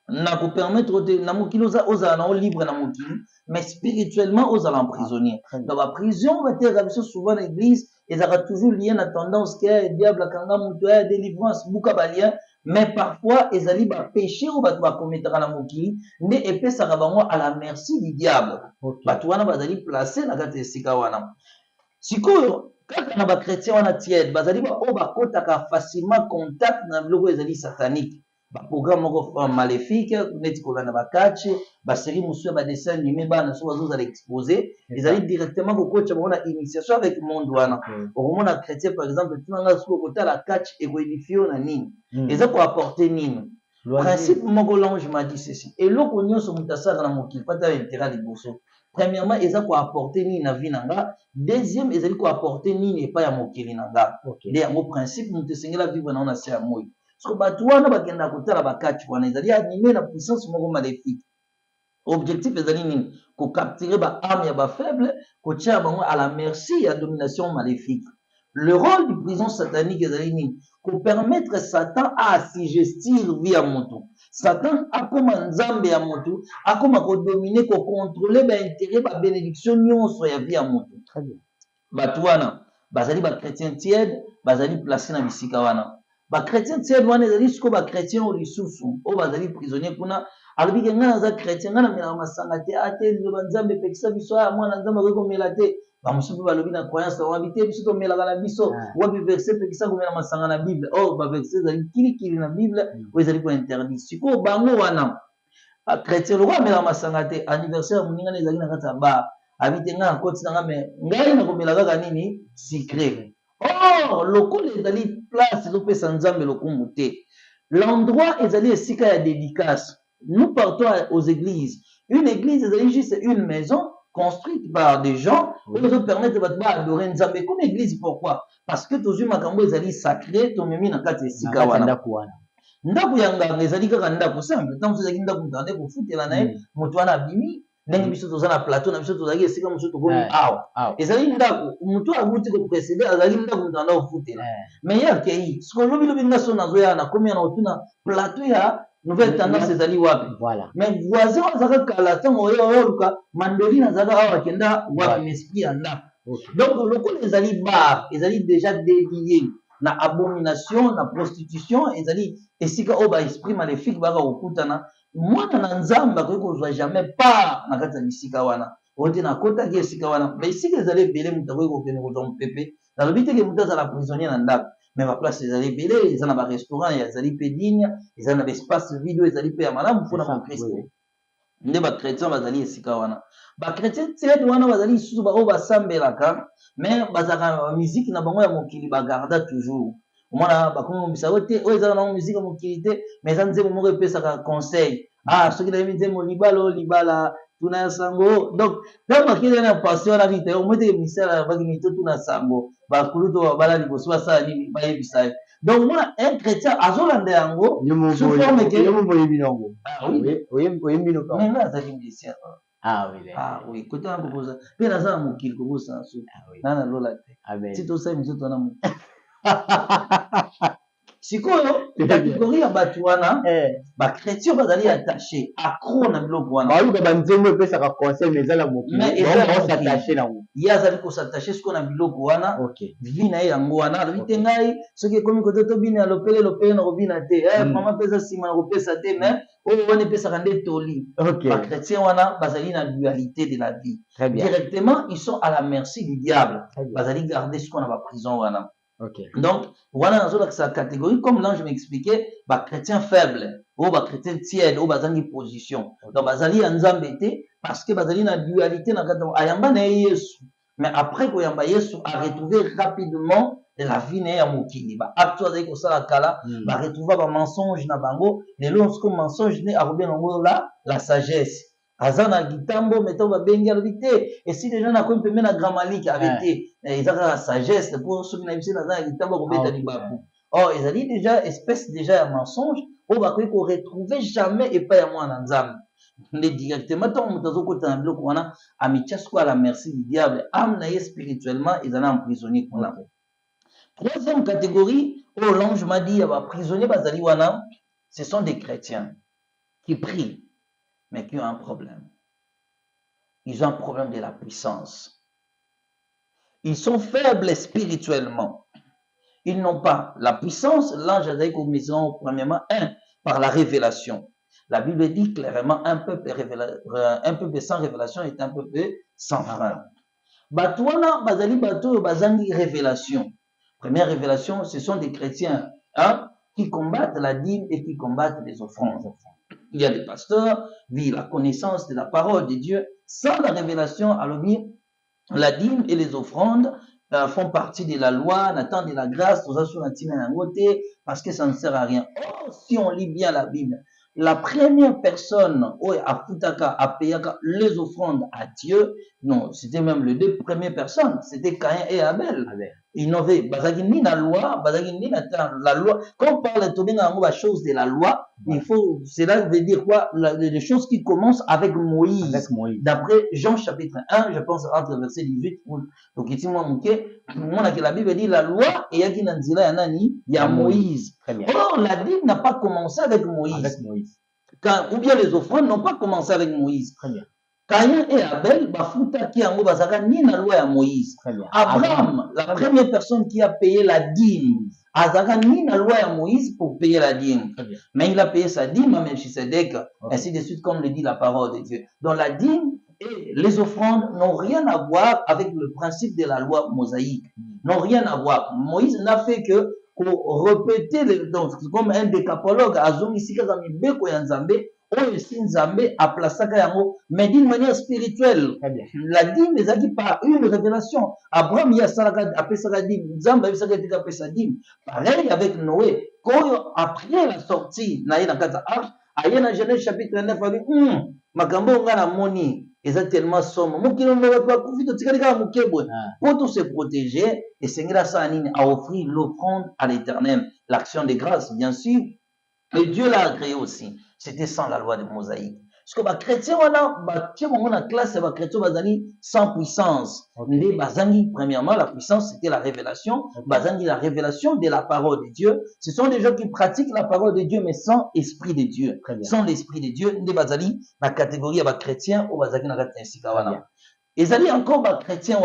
na ko permettre de na mokili oza na libre na mokili mais spirituellement aux emprisonniers. Dans la prison va être souvent l'église et ça va toujours lié à tendance que le diable kanga mutu ya délivrance buka balien mais parfois ils allaient ba péché ou ba commettre na mokili ne épée ça va à la merci du diable. Batu wana bazali placer na kati sika wana. Sikoyo kaka na ba chrétien wana tiède bazali ba o ba kotaka facilement contact na biloko ezali satanique. Ba programme moko maléfique neti kolanda ba catch ba série musu ba dessin animé ba na so bazo za exposer ils allaient directement ko coach ba na initiation avec monde wana au moment chrétien par exemple tu nga so ko ta la catch et ko édifier na nini eza ko apporter nini Principe moko l'ange m'a dit ceci. Et l'autre nyonso mutasaka na mokili pata intérêt liboso. Premièrement, eza ko apporter ni na vie nanga. Deuxième, ezali ko apporter ni pas ya mokili nanga. De yango principe mutasengela vivre na se amoyi. Parce que batu wana bakenda kotala bakati wana ezali animé na puissance moko maléfique. Objectif ezali nini? Ko capturer ba âme ya ba faible, ko tia bango à la merci ya domination maléfique. Le rôle du prison satanique ezali nini? Ko permettre Satan à assujettir vie ya moto. Satan akoma nzambe ya moto, akoma ko dominer, ko contrôler ba intérêt ba bénédiction nyonso ya vie ya moto. Très bien. Batu wana bazali ba chrétien tiède, bazali placé na bisika wana. Ba chrétien tiède wana ezali siko ba chrétien o lisusu, o bazali prisonnier kuna. Alors que ngana za chrétien ngana mela masanga te ate nzoba nzambe pekisa biso ya mwana nzambe ko mela te. Ba musubu balobi na croyance wa bité biso to mela kana biso wa bi verset pekisa ko mela masanga na Bible. Oh ba verset zali kili na Bible, o ezali ko interdit. Siko bango wana chrétien lo wa mela masanga te anniversaire muninga ezali na kata ba habite nga koti na ngame ngai na ko mela kaka nini secret. Oh lokolo ezali place lo pesa nzambe lokumu te. L'endroit ezali esika ya dédicace. Nous partons aux églises. Une église, c'est juste une maison construite par des gens qui nous permettent d'adorer Nzambe. Comme église, pourquoi? Parce que tous les makambo ezali sacré, to memi na kati esika wana. Ndaku yanga ezali kaka ndaku simple. Tant que ezali ndaku ndande ko futela nae, moto wana bimi, ndenge biso tozana plateau na biso tozali esika moso to komi awa. Ezali ndaku, moto abuti ko précéder azali ndaku ndande ko futela. Mais ya kei, ce que lobi lobi ngaso nazo ya na komi na otuna plateau ya nouvelle tendance ezali wapi. Voilà. Mais voisin azaka kala tango oyo luka mandoline azaka awa kenda wapi esprit anda. Donc lokolo ezali bar, ezali déjà dédié na abomination, na prostitution, ezali esika o ba esprit maléfique baka okutana. Mwana na nzamba ko kozwa jamais pas na kata bisika wana. Odi na kota ki esika wana. Mais esika ezali belé mutako ko kene kozwa mpepe. Na lobite ke mutaza la prisonnier na ndako. Mais ma place ezali belé, ezana ba restaurant, ezali pe digne, ezana ba espace vidéo, ezali pe ya malamu mpona ba Christ. Nde ba chrétien bazali esika wana. Ba chrétien tiède wana bazali susu ba o basambelaka, mais bazaka musique na bango ya mokili ba garda toujours. Mwana ba komo bisa ote, o ezala na musique ya mokili te, mais ça nzembo moko epesaka conseil. Ah, soki na yemi nzembo libala tuna sango. Donc, dans ma kile na passion na vite, o mwete misala ba kimi to tuna sango. Ba kuluto ba bala liboso ba sa ni ba yebisa. Donc moi un chrétien azolanda yango sous forme que yo mo yebinongo. Ah oui, oyembino ka. Mais là ça qui me dit ça. Ah oui. Ah oui, côté un proposa. Pe na za mokili ko bosa so. Nana lola te. Amen. Si to sa misoto na mo. Sikoyo catégorie ya batu wana ba chrétien bazali attaché accro na biloko wana ba yuka banzembo epesaka conseil mais ezala mokili on s'attacher na ngo ya azali ko s'attacher siko na biloko wana vi na yango wana alobi te ngai soki ekomi kote to bina lopele na kobina te mama pesa sima na kopesa te mais oyo wana epesaka nde toli ba chrétien wana bazali na dualité de la vie directement ils sont à la merci du diable bazali garder siko na ba prison wana. Donc, voilà dans sa catégorie, comme l'ange m'expliquait, bah chrétien faible, ou bah chrétien tiède, ou bah zani position. Donc, bah zali anzambete, parce que bah zali na dualité na kata ayamba na Yesu. Mais après que yamba Yesu a retrouvé rapidement la vie na ya mokili. Bah acte zali ko sala kala, bah retrouver bah mensonge na bango, les longs comme mensonge ne arobé nango la sagesse. Azana gitambo meto ba bengi alobite et si les gens na ko mpeme na grammatique avec ezaka la sagesse pour ceux qui na bisi na za gitambo ko beta libaku. Oh ezali déjà espèce déjà ya mensonge o ba ko retrouver jamais et pas ya mwana nzambe. Ne directement tant mutazo ko tan biloko wana amichasko à la merci du diable âme na spirituellement ezana emprisonné kuna. Troisième catégorie, oh l'ange m'a dit ba prisonnier bazali wana, ce sont des chrétiens qui prient mais qui ont un problème. Ils ont un problème de la puissance. Ils sont faibles spirituellement. Ils n'ont pas la puissance. L'ange a dit maison, premièrement, par la révélation. La Bible dit clairement un peuple sans révélation est un peuple sans frein. Batouana, bazali batou, bazangi révélation. Première révélation, ce sont des chrétiens qui combattent la dîme et qui combattent les offrandes. Il y a des pasteurs, vivent la connaissance de la parole de Dieu, sans la révélation, alors la dîme et les offrandes, font partie de la loi, n'attendent de la grâce, tout ça sur un côté, parce que ça ne sert à rien. Or, si on lit bien la Bible, la première personne à Futaka, à Payaka, les offrandes à Dieu, non, c'était même les deux premières personnes, c'était Caïn et Abel. Innover, bazagini la loi, la loi. Quand on parle de la chose de la loi, il faut, cela veut dire quoi? Les choses qui commencent avec Moïse. D'après Jean chapitre 1, je pense entre verset 18, donc ici, moi, la Bible dit la loi et il y a Moïse. Or, la Bible n'a pas commencé avec Moïse. Ou bien les offrandes n'ont pas commencé avec Moïse. Caïn et Abel, bafuta qui en bazaka ni la loi à Moïse. Abraham, la première personne qui a payé la dîme, azaka ni la loi à Moïse pour payer la dîme. Mais il a payé sa dîme à Melchisedec, ainsi de suite comme le dit la parole de Dieu. Donc la dîme et les offrandes n'ont rien à voir avec le principe de la loi mosaïque. N'ont rien à voir. Moïse n'a fait que pour répéter donc comme un décapologue azongi sika za mibeko ya Nzambe oyo si Nzambe a placaka yango mais d'une manière spirituelle. La dîme ezaki par une révélation. Abraham ya salaka apesaka dîme, Nzambe apesaka tika pesa dîme. Pareil avec Noé, koyo après la sortie na yena kata arche, ayena Genèse chapitre 9 abi makambo nga na moni eza tellement somme mokilo moko pa kufito tikali kaka mokebwe pour tout se protéger et Seigneur ça anine à offrir l'offrande à l'Éternel, l'action de grâce bien sûr, et Dieu l'a agréé aussi. C'était sans la loi de Mosaïque. Parce que les chrétiens, la classe, les chrétiens, sans puissance. Les bazangi, premièrement, la puissance, c'était la révélation. Bazangi, la révélation de la parole de Dieu. Ce sont des gens qui pratiquent la parole de Dieu, mais sans esprit de Dieu. Sans l'esprit de Dieu, les bazali, la catégorie, les chrétiens, ou bazangi, la catégorie, et zali encore, les chrétiens,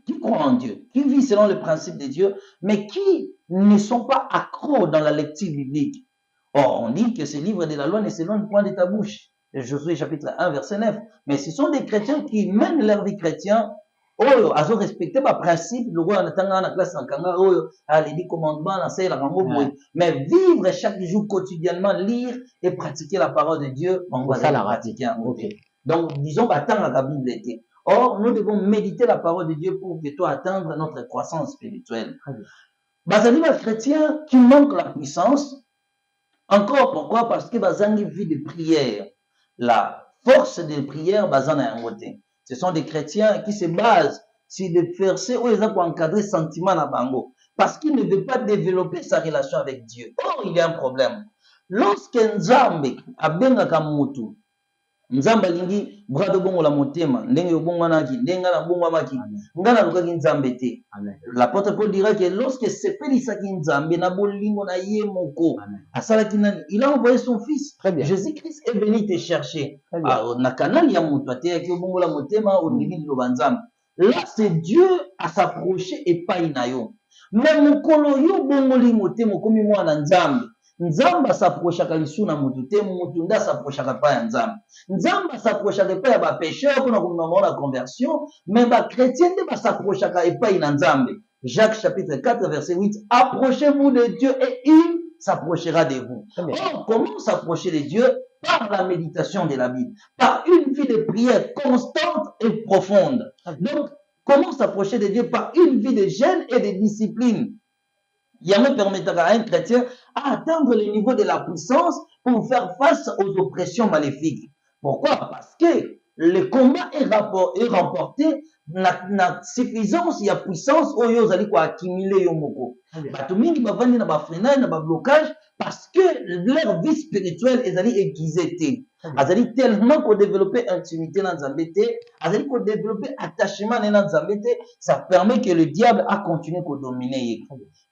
qui croient en Dieu, qui vivent selon le principe de Dieu, mais qui ne sont pas accros dans la lecture biblique. Or, on dit que ce livre de la loi ne s'éloigne point de ta bouche. Josué chapitre 1, verset 9. Mais ce sont des chrétiens qui mènent leur vie chrétienne. Oh, ils ont respecté ma principe. Le roi en attendant la classe en kanga, les 10 commandements, mais vivre chaque jour quotidiennement, lire et pratiquer la parole de Dieu, on va la pratiquer. Donc, disons, attendre la Bible était. Or, nous devons méditer la parole de Dieu pour que toi atteindre notre croissance spirituelle. Bazali les chrétiens qui manquent la puissance. Encore pourquoi? Parce que bazangi vit de prière. La force des prières bazana en côté. Ce sont des chrétiens qui se basent sur des versets où ils ont encadré sentiment na bango. Parce qu'ils ne veulent pas développer sa relation avec Dieu. Or, il y a un problème. Lorsque Nzambe abengaka mutu, Nzambe lingi brado bongo la motema, ndenge bongo naki, ndenga na bongo maki, ngana lukaki Nzambe te. L'apôtre Paul dira que lorsque sepelisaki Nzambe na bolingo na ye moko, asalaki nani, il a envoyé son fils. Jésus-Christ est venu te chercher. Na kanal ya mutu ateyaki bongo la motema olingi loba Nzambe. Là c'est Dieu à s'approcher et pas inayo. Mais mokolo yo bongo li motema komi mwana Nzambe. Nzamba s'approchaka lisu na mutu te mutu nda s'approchaka pa ya Nzamba. Nzamba s'approchaka pa ya ba pécheur pour na la conversion, mais ba chrétien nde ba s'approchaka pa ina Nzambe. Jacques chapitre 4 verset 8, approchez-vous de Dieu et il s'approchera de vous. Or, comment s'approcher de Dieu? Par la méditation de la Bible, par une vie de prière constante et profonde. Donc, comment s'approcher de Dieu? Par une vie de jeûne et de discipline. Yamé permettra à un chrétien à atteindre le niveau de la puissance pour faire face aux oppressions maléfiques. Pourquoi? Parce que le combat est remporté na suffisance, il y a puissance où yo zali ko accumuler yo moko. Bato mingi bavandi na ba freinage na ba blocage parce que leur vie spirituelle ezali aiguisée te. Azali tellement ko développer intimité dans Nzambe te, azali ko développer attachement dans Nzambe te, ça permet que le diable a continué ko dominer.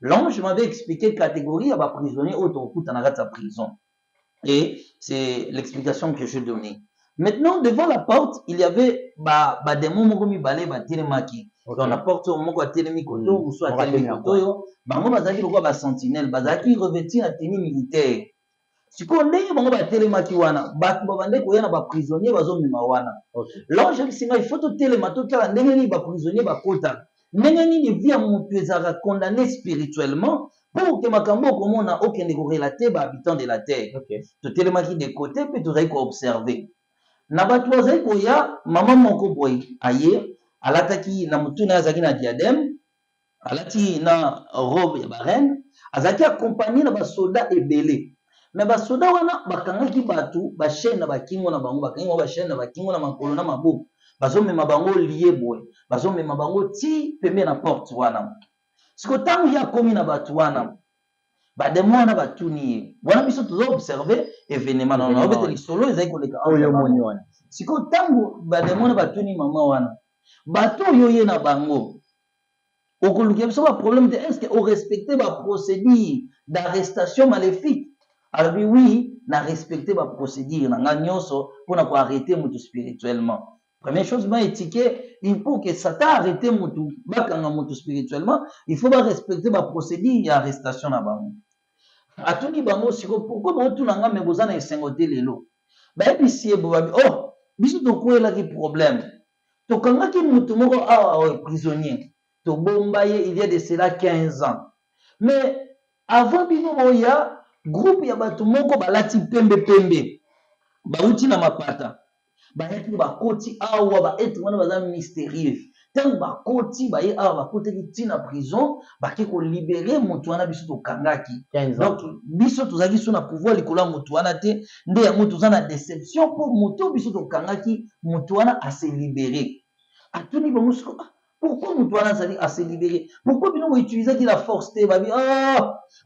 L'ange m'avait expliqué catégorie à prisonnier autour de la prison. Et c'est l'explication que je donnais. Maintenant, devant la porte, il y avait des moments comme il balait télémaki. Dans la porte, on m'a télémi koto ou soit télémi koto. Bango bazaki le quoi sentinelle, bazaki revêtir la tenue militaire. Si connais bango télémaki wana, babande ko yana ba prisonnier bazo mima wana. L'ange me singa il faut to télémato kala ndenge ni ba prisonnier ba kota. Ndenge ni via mutu ezaka condamné spirituellement pour que makambo komona aucun ne relater ba habitants de la terre. To télémaki de côté puis tu ko observer. Na batu wazai ko ya mama moko boy aye alataki na mutu na azaki na diadème, alati na robe ya barene, azaki accompagné na basoda ebele. Mais basoda wana bakangaki batu ba chaîne na bakingo na bango, bakangi ba chaîne na bakingo na makolo na maboko, bazomema bango lié boye, bazomema bango ti pembe na porte wana. Siko tangu ya komi na batu wana, bademo wana batuni ye, wana biso tozo observer événement na obete lisolo ezali koleka oyo moni wana. Siko tangu bademo wana batuni mama wana, bato oyo ye na bango okoluki biso ba problème de est-ce que on respecter ba procédure d'arrestation maléfique. Alors oui, na respecter ba procédure na nyonso pour na ko arrêter mutu spirituellement. Première chose, ma étiquette, il faut que Satan arrête mutu, bakanga mutu spirituellement, il faut pas respecter ma procédure d'arrestation na bango. Atuni bango siko pourquoi bango tunanga me bozana esengote lelo. Ba episie bobabi oh, biso to kwela ki problème. To kanga ki mutu moko prisonnier. To bombaye il y a de cela 15 ans. Mais avant bino boya groupe ya batu moko balati pembe pembe. Bauti na mapata. Bayaki bakoti awa ba etre wana baza mystérieux. Tant bakoti baye awa bakoti ki na prison, baki ko libérer mutu wana biso to kangaki. Donc biso tozaki so na pouvoir likola mutu wana te, nde yango toza na déception pour mutu biso to kangaki, mutu wana a se libérer. Atuni bango siko pourquoi mutu wana zali a se libérer? Pourquoi bino utiliser la force te babi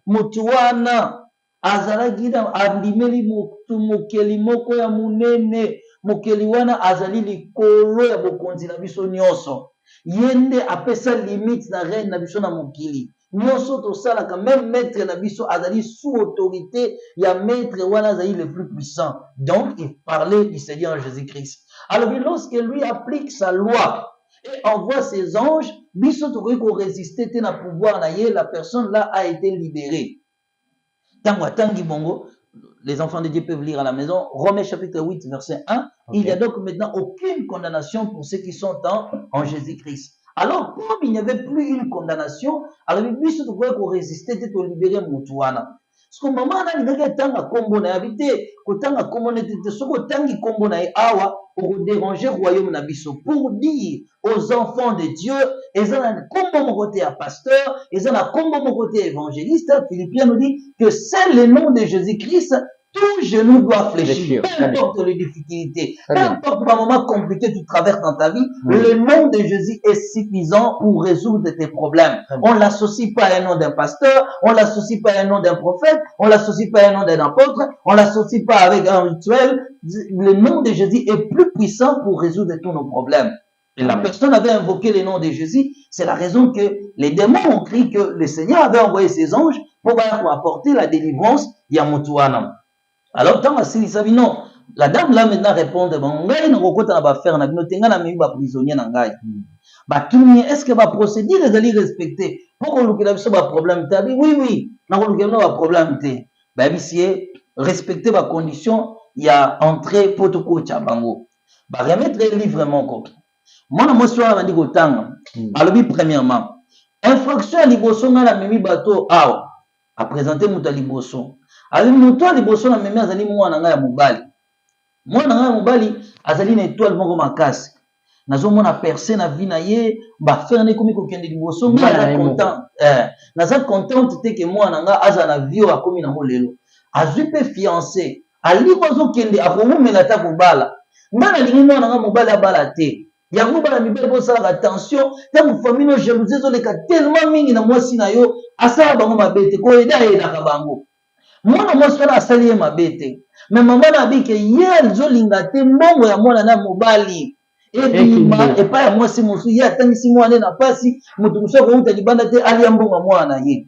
mutu wana azalaki na andimeli mutu mokeli moko ya munene. Mokeli wana azali likolo ya bokonzi na biso nyonso. Yende apesa limite na reine na biso na mokili. Nyonso tosalaka même maître na biso azali sous autorité ya maître wana azali le plus puissant. Donc il parlait du Seigneur Jésus-Christ. Alors lorsque lui applique sa loi et envoie ses anges, biso tokoki ko résister te na pouvoir na ye, la personne là a été libérée. Tango tangi bongo. Les enfants de Dieu peuvent lire à la maison. Romains chapitre 8, verset 1. Okay. Il n'y a donc maintenant aucune condamnation pour ceux qui sont en Jésus-Christ. Alors, comme il n'y avait plus une condamnation, alors il puisse trouver qu'on résistait de libérer Moutouana. Parce que maman a dit que tant à combo na habité, que tant à combo na tete, ce que tant qui combo na awa, pour déranger le royaume nabiso, pour dire aux enfants de Dieu, ils ont un combo mon côté à pasteur, ils ont un combo mon côté évangéliste. Philippiens nous dit que c'est le nom de Jésus-Christ. Tout genou doit fléchir, peu importe les difficultés, peu importe le moment compliqué que tu traverses dans ta vie, le nom de Jésus est suffisant pour résoudre tes problèmes. On l'associe pas à un nom d'un pasteur, on l'associe pas à un nom d'un prophète, on l'associe pas à un nom d'un apôtre, on l'associe pas avec un rituel. Le nom de Jésus est plus puissant pour résoudre tous nos problèmes. Et la personne avait invoqué le nom de Jésus, c'est la raison que les démons ont crié que le Seigneur avait envoyé ses anges pour apporter la délivrance Yamutouana. Alors, tant que non, la dame là maintenant répond, est-ce que va procéder les alliés respecter pour qu'on ait un problème? Oui, on a un problème. Respecter ma condition, il y a entrée pour tout coach à Bango. Remettre le livre mon coq. Moi, je suis à alors, premièrement, infraction à l'Iboson à la mimi bateau à présenter mon taliboson. Alors, moto liboso na meme azali mwana nga ya mobali. Mwana nga ya mobali azali na étoile moko makasi. Nazomona percé na vie na ye, ba faire ne komi ko kende liboso nga na content. Naza content te que mwana nga aza na vie a komi na molelo. Azui pe fiancé, ali kozo kende akomumela ta kobala. Nga na lingi mwana nga mobali abala te. Yango bala mibali bo sala attention, ta mu famille no jalousie zo leka tellement mingi na mwasi na yo, asala bango mabete ko eda ka bango. Mwana mwasi wana asali ye mabe te. Mais maman na bi ke ye azolinga te mbongo ya mwana na mobali. Ebima epa ya mwasi mosu ye atangisi mwana na pasi mutu mosu akouta libanda te ali ya mbongo ya mwana na ye.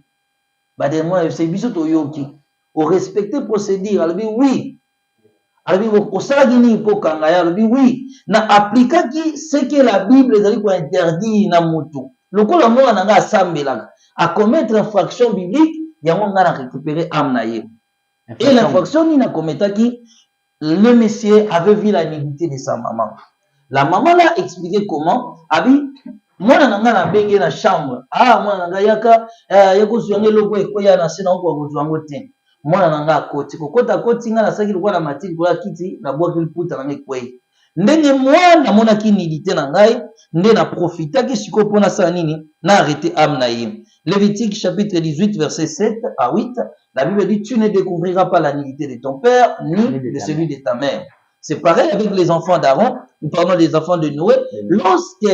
Bade moi c'est biso toyoki. O respecter procédure alobi oui. Alobi osalaki nini po kanga ya alobi oui. Na aplikaki ce que la Bible ezali ko interdire na mutu. Lokola mwana nga asambelaka a commettre infraction biblique. Yango nga na récupérer âme na ye. Et l'infraction ni na commetaki, le monsieur avait vu la nudité de sa maman. La maman l'a expliqué comment. Abi, moi na nga na benge na chambre. Moi na nga yaka yako suyange loko ekoya na sena ko kozwango te. Moi na nga koti kokota koti nga na saki lokwa na matili kola kiti na bois qu'il puta na ngekwei. ndenge mwana monaki nilité na ngai nde na profitaki siko pona sa nini na arrêté âme na ye. Lévitique chapitre 18 verset 7 à 8, la Bible dit tu ne découvriras pas la nudité de ton père ni de celui de ta mère. C'est pareil avec les enfants d'Aaron, nous parlons des enfants de Noé. Lorsque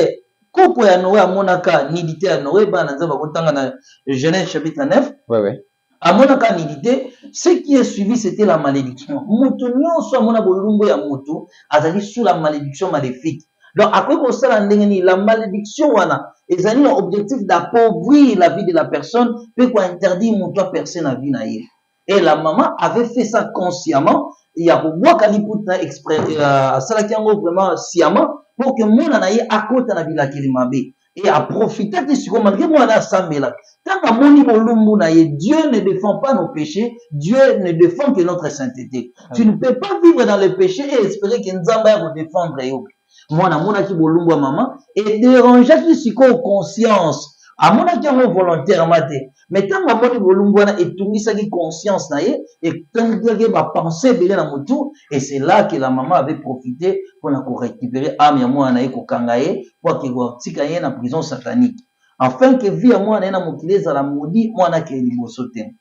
Kopo ya Noé amonaka nudité ya Noé, bananza bakotanga na Genèse chapitre 9. Amonaka nudité, ce qui est suivi c'était la malédiction. Moto nyonso amona bolumbu ya moto azali sous la malédiction maléfique. Donc après qu'on sala ndengeni la malédiction wana ezali na objectif d'appauvrir la vie de la personne pe ko interdire moto à percer la vie na ye. Et la maman avait fait ça consciemment. Il y a beaucoup de exprès, ça qui est vraiment sciemment pour que mon anaïe à côté na bila kilimabe et à profiter de ce que malgré moi na samela. Tant que moni bolumbu na ye, Dieu ne défend pas nos péchés, Dieu ne défend que notre sainteté. Tu ne peux pas vivre dans le péché et espérer que Nzamba va défendre yo. Moi na mona ki bolumbu maman et déranger qui siko conscience. À mon avis, volontairement, mais tant que mon bolumbu na etungisa ki conscience na ye et tant que va penser belé na motu et c'est là que la maman avait profité pour la récupérer âme ya mwana na ye ko kangaye pour que tika ye na prison satanique afin que vie ya mwana na mokileza la maudit mwana ke liboso te.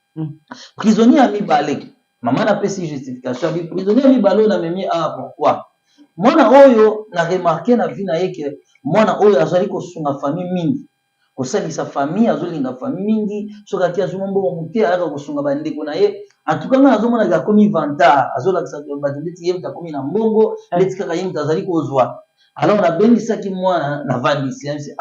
Prisonnier a mis balé maman na pesi justification bi prisonnier a mis balé na memi ah pourquoi mwana oyo na remarqué na vie na ye que mwana oyo azali ko sunga famille mingi kosalisa famille azolinga famille mingi soka ki azomombo moke alaka kosunga bandeko na ye en tout cas nga azomona ka komi vantard azolakisa bato ndeti ye mutu akomi na mbongo ndeti kaka ye mutu azali kozwa alors nabengisaki mwana na vandisi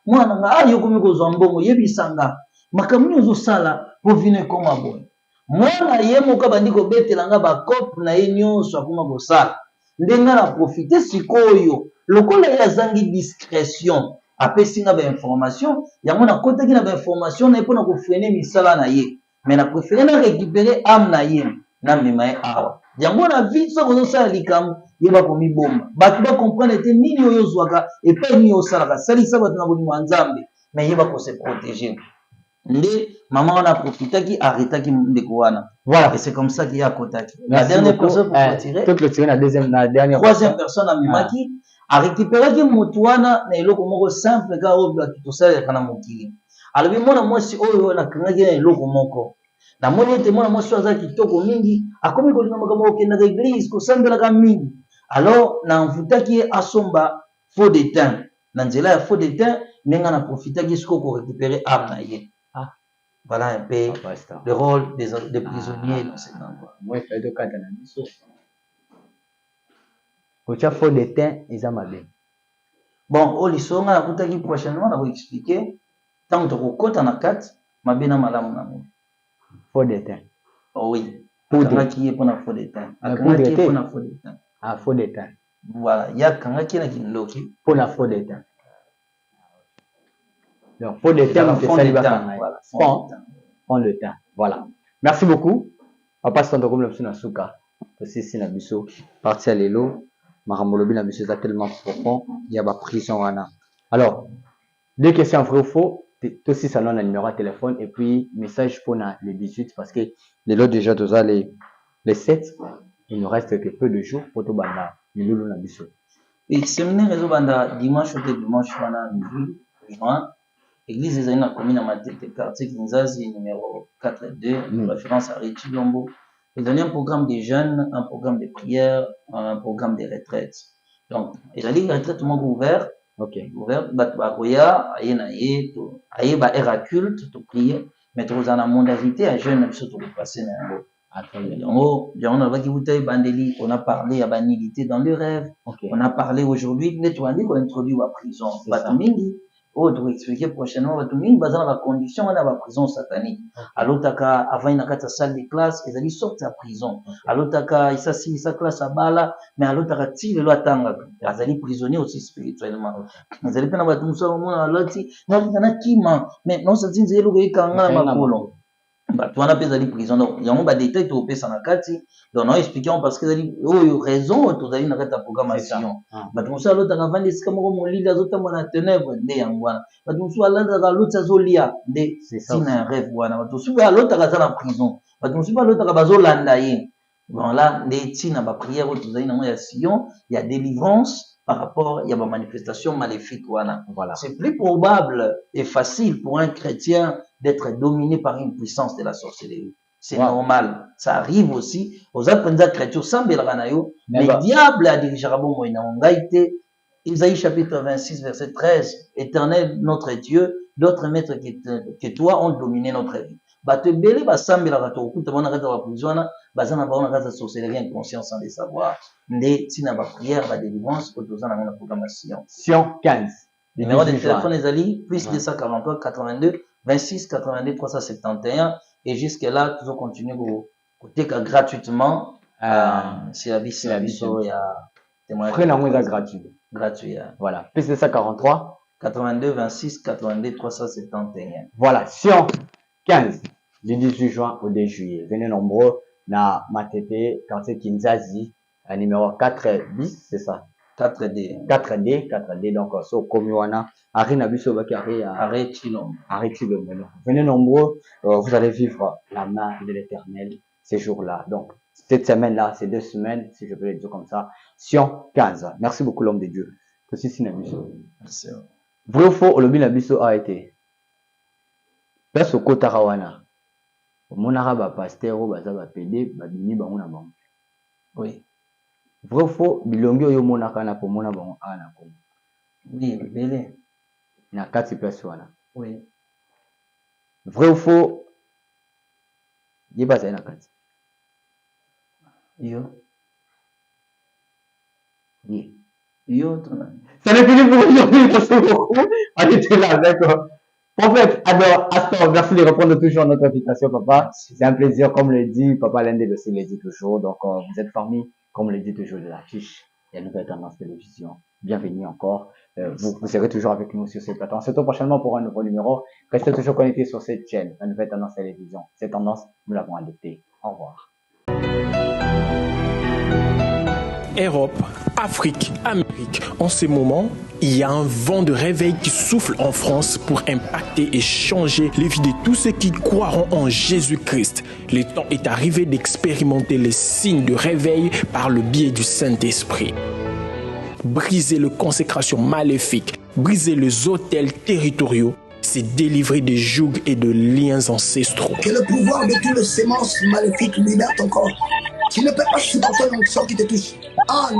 mwana nga yo komi kozwa mbongo yebisanga makambo nini ozosala po vino ekoma boye mwana ye moko abandi kobetela nga bakope na ye nyonso akoma kosala ndenge na profite sikoyo lokola ye azangi discrétion apesi nga ba information yango na kotaki na ba information na epona ko freiner misala na ye mais na préférer na récupérer âme na ye na mema ye awa yango na vie so ko sala likambo ye ba komi bomba bato ba comprendre te nini oyo zwaka et pas nini osalaka salisa bato na bolimo nzambe mais ye ba ko se protéger nde maman on a profité qui arrêta qui ndeko wana voilà et c'est comme ça qu'il y a kotaki la dernière personne pour clôturer la dernière troisième personne à mimaki a récupéré que mutuana na eloko moko simple ka oyo kitosala kana mokili alobi mona mwasi oyo na kangaki na eloko moko na moni ete mona mwasi aza kitoko mingi akomi kolinga makambo okendaka église kosambelaka mingi alors na mvutaki ye asomba faux de teint na nzela ya faux de teint ndenge na profitaki siko ko récupérer âme na ye. Voilà un peu le rôle des prisonniers dans cet endroit. Moi il fallait que na biso kocha faux de teint eza mabe. Bon, olisonga nakutaki prochainement na ko expliquer tant que kokota na kati mabe na malamu na mo. Faux de teint. Oh oui. Poudre qui est pour la faux de teint. Akanga qui est pour la faux de teint. Ah faux de teint. Voilà, ya kanga qui na kindoki pour la faux de teint. Donc faux de teint c'est ça voilà. Fond de teint. Voilà. Merci beaucoup. Papa Santo comme le na suka. Aussi si na biso parti à lelo. Maramolobi na biso tellement profond, il y a ba prison wana. Alors, deux questions vrai ou faux, tout si salon na numéro de téléphone et puis message pour les 18 parce que les lots déjà tous les 7, il nous reste que peu de jours pour tout banda milulu na biso. Et séminaire réseau banda dimanche ou dimanche wana midi, église ezali na commune na Matete quartier Kinzazi numéro 42, référence à Richie Lombo. Il donne un programme des jeunes, un programme de prière, un programme de retraite. Donc, il a dit retraite tout le monde ouvert. Ok. Ouvert. Bakoya, aye na ye, aye ba era culte, to prier. Mais tu as la mondalité à jeunes, surtout pour passer na yo. On a parlé à banalité dans le rêve. Okay. On a parlé aujourd'hui, tu as dit qu'on introduit la prison. Batumingi. Oh, tu vas expliquer prochainement, Batumingi, basant la condition de la prison satanique. Alors, avant, il y a une salle de classe, ils allaient sortir de la prison. Alors, il y a sa classe à Bala, mais alors, il y a une tanga. Ils allaient prisonniers aussi spirituellement. Ils allaient prendre un peu mais non, ça dit, c'est le gars tu as des prison donc il y a un détail tu peux s'en akati donc on expliquons parce que raison tu as une programmation tu sais l'autre avant de ce que mon lit les autres mon ténèbres de yangwana tu sais l'autre azolia de c'est un rêve wana tu sais l'autre à la prison tu sais l'autre à bazolanda ye Bon, là, les tina ba prière au Tozaï na ya Sion, il y a délivrance par rapport, il y a ma manifestation maléfique. Voilà. C'est plus probable et facile pour un chrétien d'être dominé par une puissance de la sorcellerie. C'est normal. Ça arrive aussi. Aux aprendizages chrétiens, sans Belranayo, mais le diable a dirigé Rabon Moïna Ongaïté. Isaïe chapitre 26, verset 13. Éternel, notre Dieu, d'autres maîtres que toi ont dominé notre vie. Te belé ba sambela rato okuta bona kata ba prison bazana ba ona kata sorcellerie inconscience sans le savoir ndé tina ba prière ba délivrance ko tozana na programmation Sion 15 numéro de téléphone ezali plus 243 82 26 82 371 et jusque là toujours continuer côté gratuitement service ya témoignage frère na gratuit voilà plus 243 82 26 82 371 voilà Sion 15 du 18 juin au 2 juillet. Venez nombreux na Matete, quartier Kinzazi, numéro 4 bis, c'est ça? 4D. 4D, donc, so, Komiwana, Arina Biso Bakari, Arrête Chilom. Venez nombreux, vous allez vivre la main de l'Éternel ces jours-là. Donc, cette semaine-là, ces 2 semaines, si je peux le dire comme ça, Sion 15. Merci beaucoup, l'homme de Dieu. Merci. Vrai ou faux, le Biso a été. Place au Kotarawana. Monara ba pasteur ou baza ba PD ba bini bango na bango. Oui. Vrai ou faux, bilongi oyo monaka na pomona bango ana ko. Oui, belé. Na kati place wana. Oui. Vrai ou faux, yeba za na kati. Yo. Oui. Yo tona. Ça n'est fini pour aujourd'hui, merci beaucoup. On était là, d'accord. Prophète, alors, Astor, merci de répondre toujours à notre invitation, papa. C'est un plaisir, comme le dit Papa Lende aussi le dit toujours. Donc, vous êtes parmi, comme le dit toujours, de l'affiche et la nouvelle tendance télévision. Bienvenue encore. Vous serez toujours avec nous sur cette plateforme. On se retrouve prochainement pour un nouveau numéro. Restez toujours connectés sur cette chaîne, la nouvelle tendance télévision. Cette tendance, nous l'avons adoptée. Au revoir. Europe, Afrique, Amérique. En ce moment, il y a un vent de réveil qui souffle en France pour impacter et changer les vies de tous ceux qui croiront en Jésus-Christ. Le temps est arrivé d'expérimenter les signes de réveil par le biais du Saint-Esprit. Briser les consécrations maléfiques, briser les autels territoriaux, c'est délivrer des jougs et de liens ancestraux. Que le pouvoir de toutes les sémences maléfiques libère ton corps. Tu ne peux pas supporter l'onction qui te touche. 1, 2,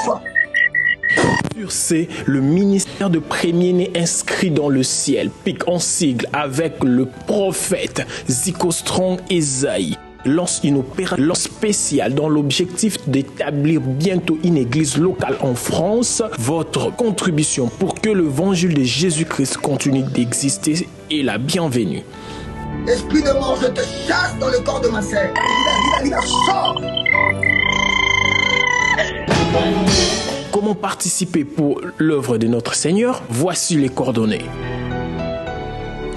3, 4. Sur ce, le ministère de premier-né inscrit dans le ciel pique en sigle avec le prophète Zico Strong Esaïe lance une opération spéciale dans l'objectif d'établir bientôt une église locale en France. Votre contribution pour que l'évangile de Jésus-Christ continue d'exister est la bienvenue. Esprit de mort, je te chasse dans le corps de ma sœur. Libère, sors. Comment participer pour l'œuvre de notre Seigneur? Voici les coordonnées.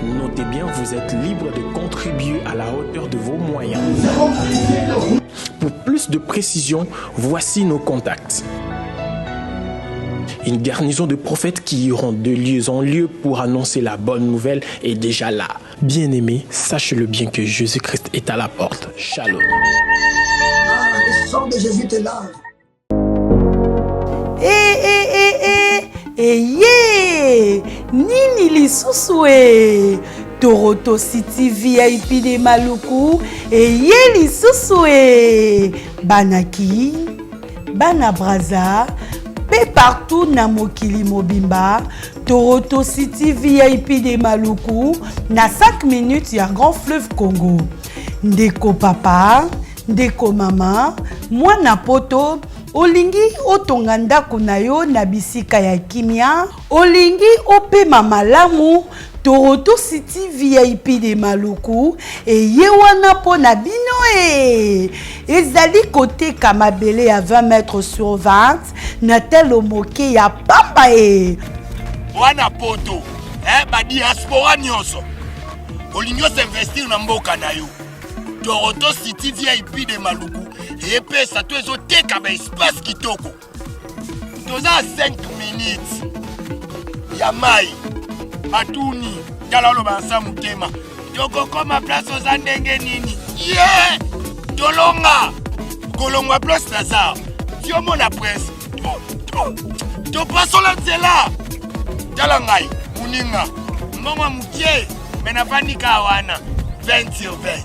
Notez bien, vous êtes libre de contribuer à la hauteur de vos moyens. Pour plus de précision, voici nos contacts. Une garnison de prophètes qui iront de lieu en lieu pour annoncer la bonne nouvelle est déjà là. Bien-aimés, sachez-le bien que Jésus-Christ est à la porte. Shalom. Le sang de Jésus te lave. Nini lisusu Toronto City VIP de Maluku lisusu Banaki Bana Braza pe partout na mokili mobimba. Toronto City VIP de Maluku na 5 minutes ya Grand Fleuve Congo. Ndeko papa, ndeko mama, mwana poto olingi otonga ndako na yo na bisika ya kimia, olingi opema malamu. Toronto City VIP de Maluku eye wana po na bino ezali kote kamabele ya 20 mètres sur 20 na telo moke ya pamba wana poto ba diaspora nyonso olingi investir na mboka na yo. Toronto City VIP de Maluku epesa to ezoteka ba espace kitoko. Toza 5 minutes ya mai atuni tala lo bansa mutema toko koma place oza ndenge nini ye tolonga kolongwa place Lazare tiomona presse topasola nzela tala ngai muninga mbongo mukie mena vanika wana 20 sur 20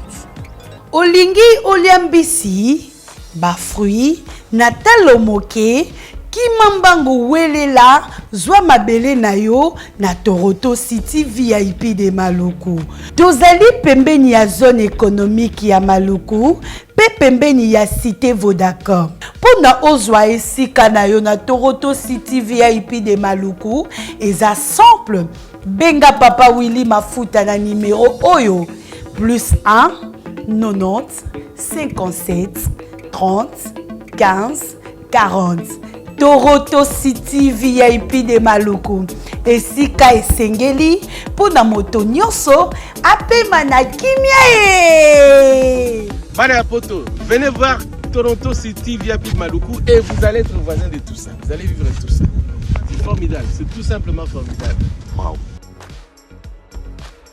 olingi olia mbisi bafruit na talo moke kima mbango welela zwa mabele na yo na Toroto City VIP de Maluku. Tozali pembeni ya zone économique ya Maluku pe pembeni ya cité Vodacom. Pona ozwa esika na yo na Toroto City VIP de Maluku eza simple. Benga Papa Willy Mafuta na numéro oyo +1 90 57 30 15 40. Toroto City VIP de Maluku. Esika esengeli pona moto nyonso apema na kimia e. Bana ya poto, venez voir Toronto City VIP de Maluku et vous allez être voisin de tout ça. Vous allez vivre tout ça. C'est formidable, c'est tout simplement formidable. Wow.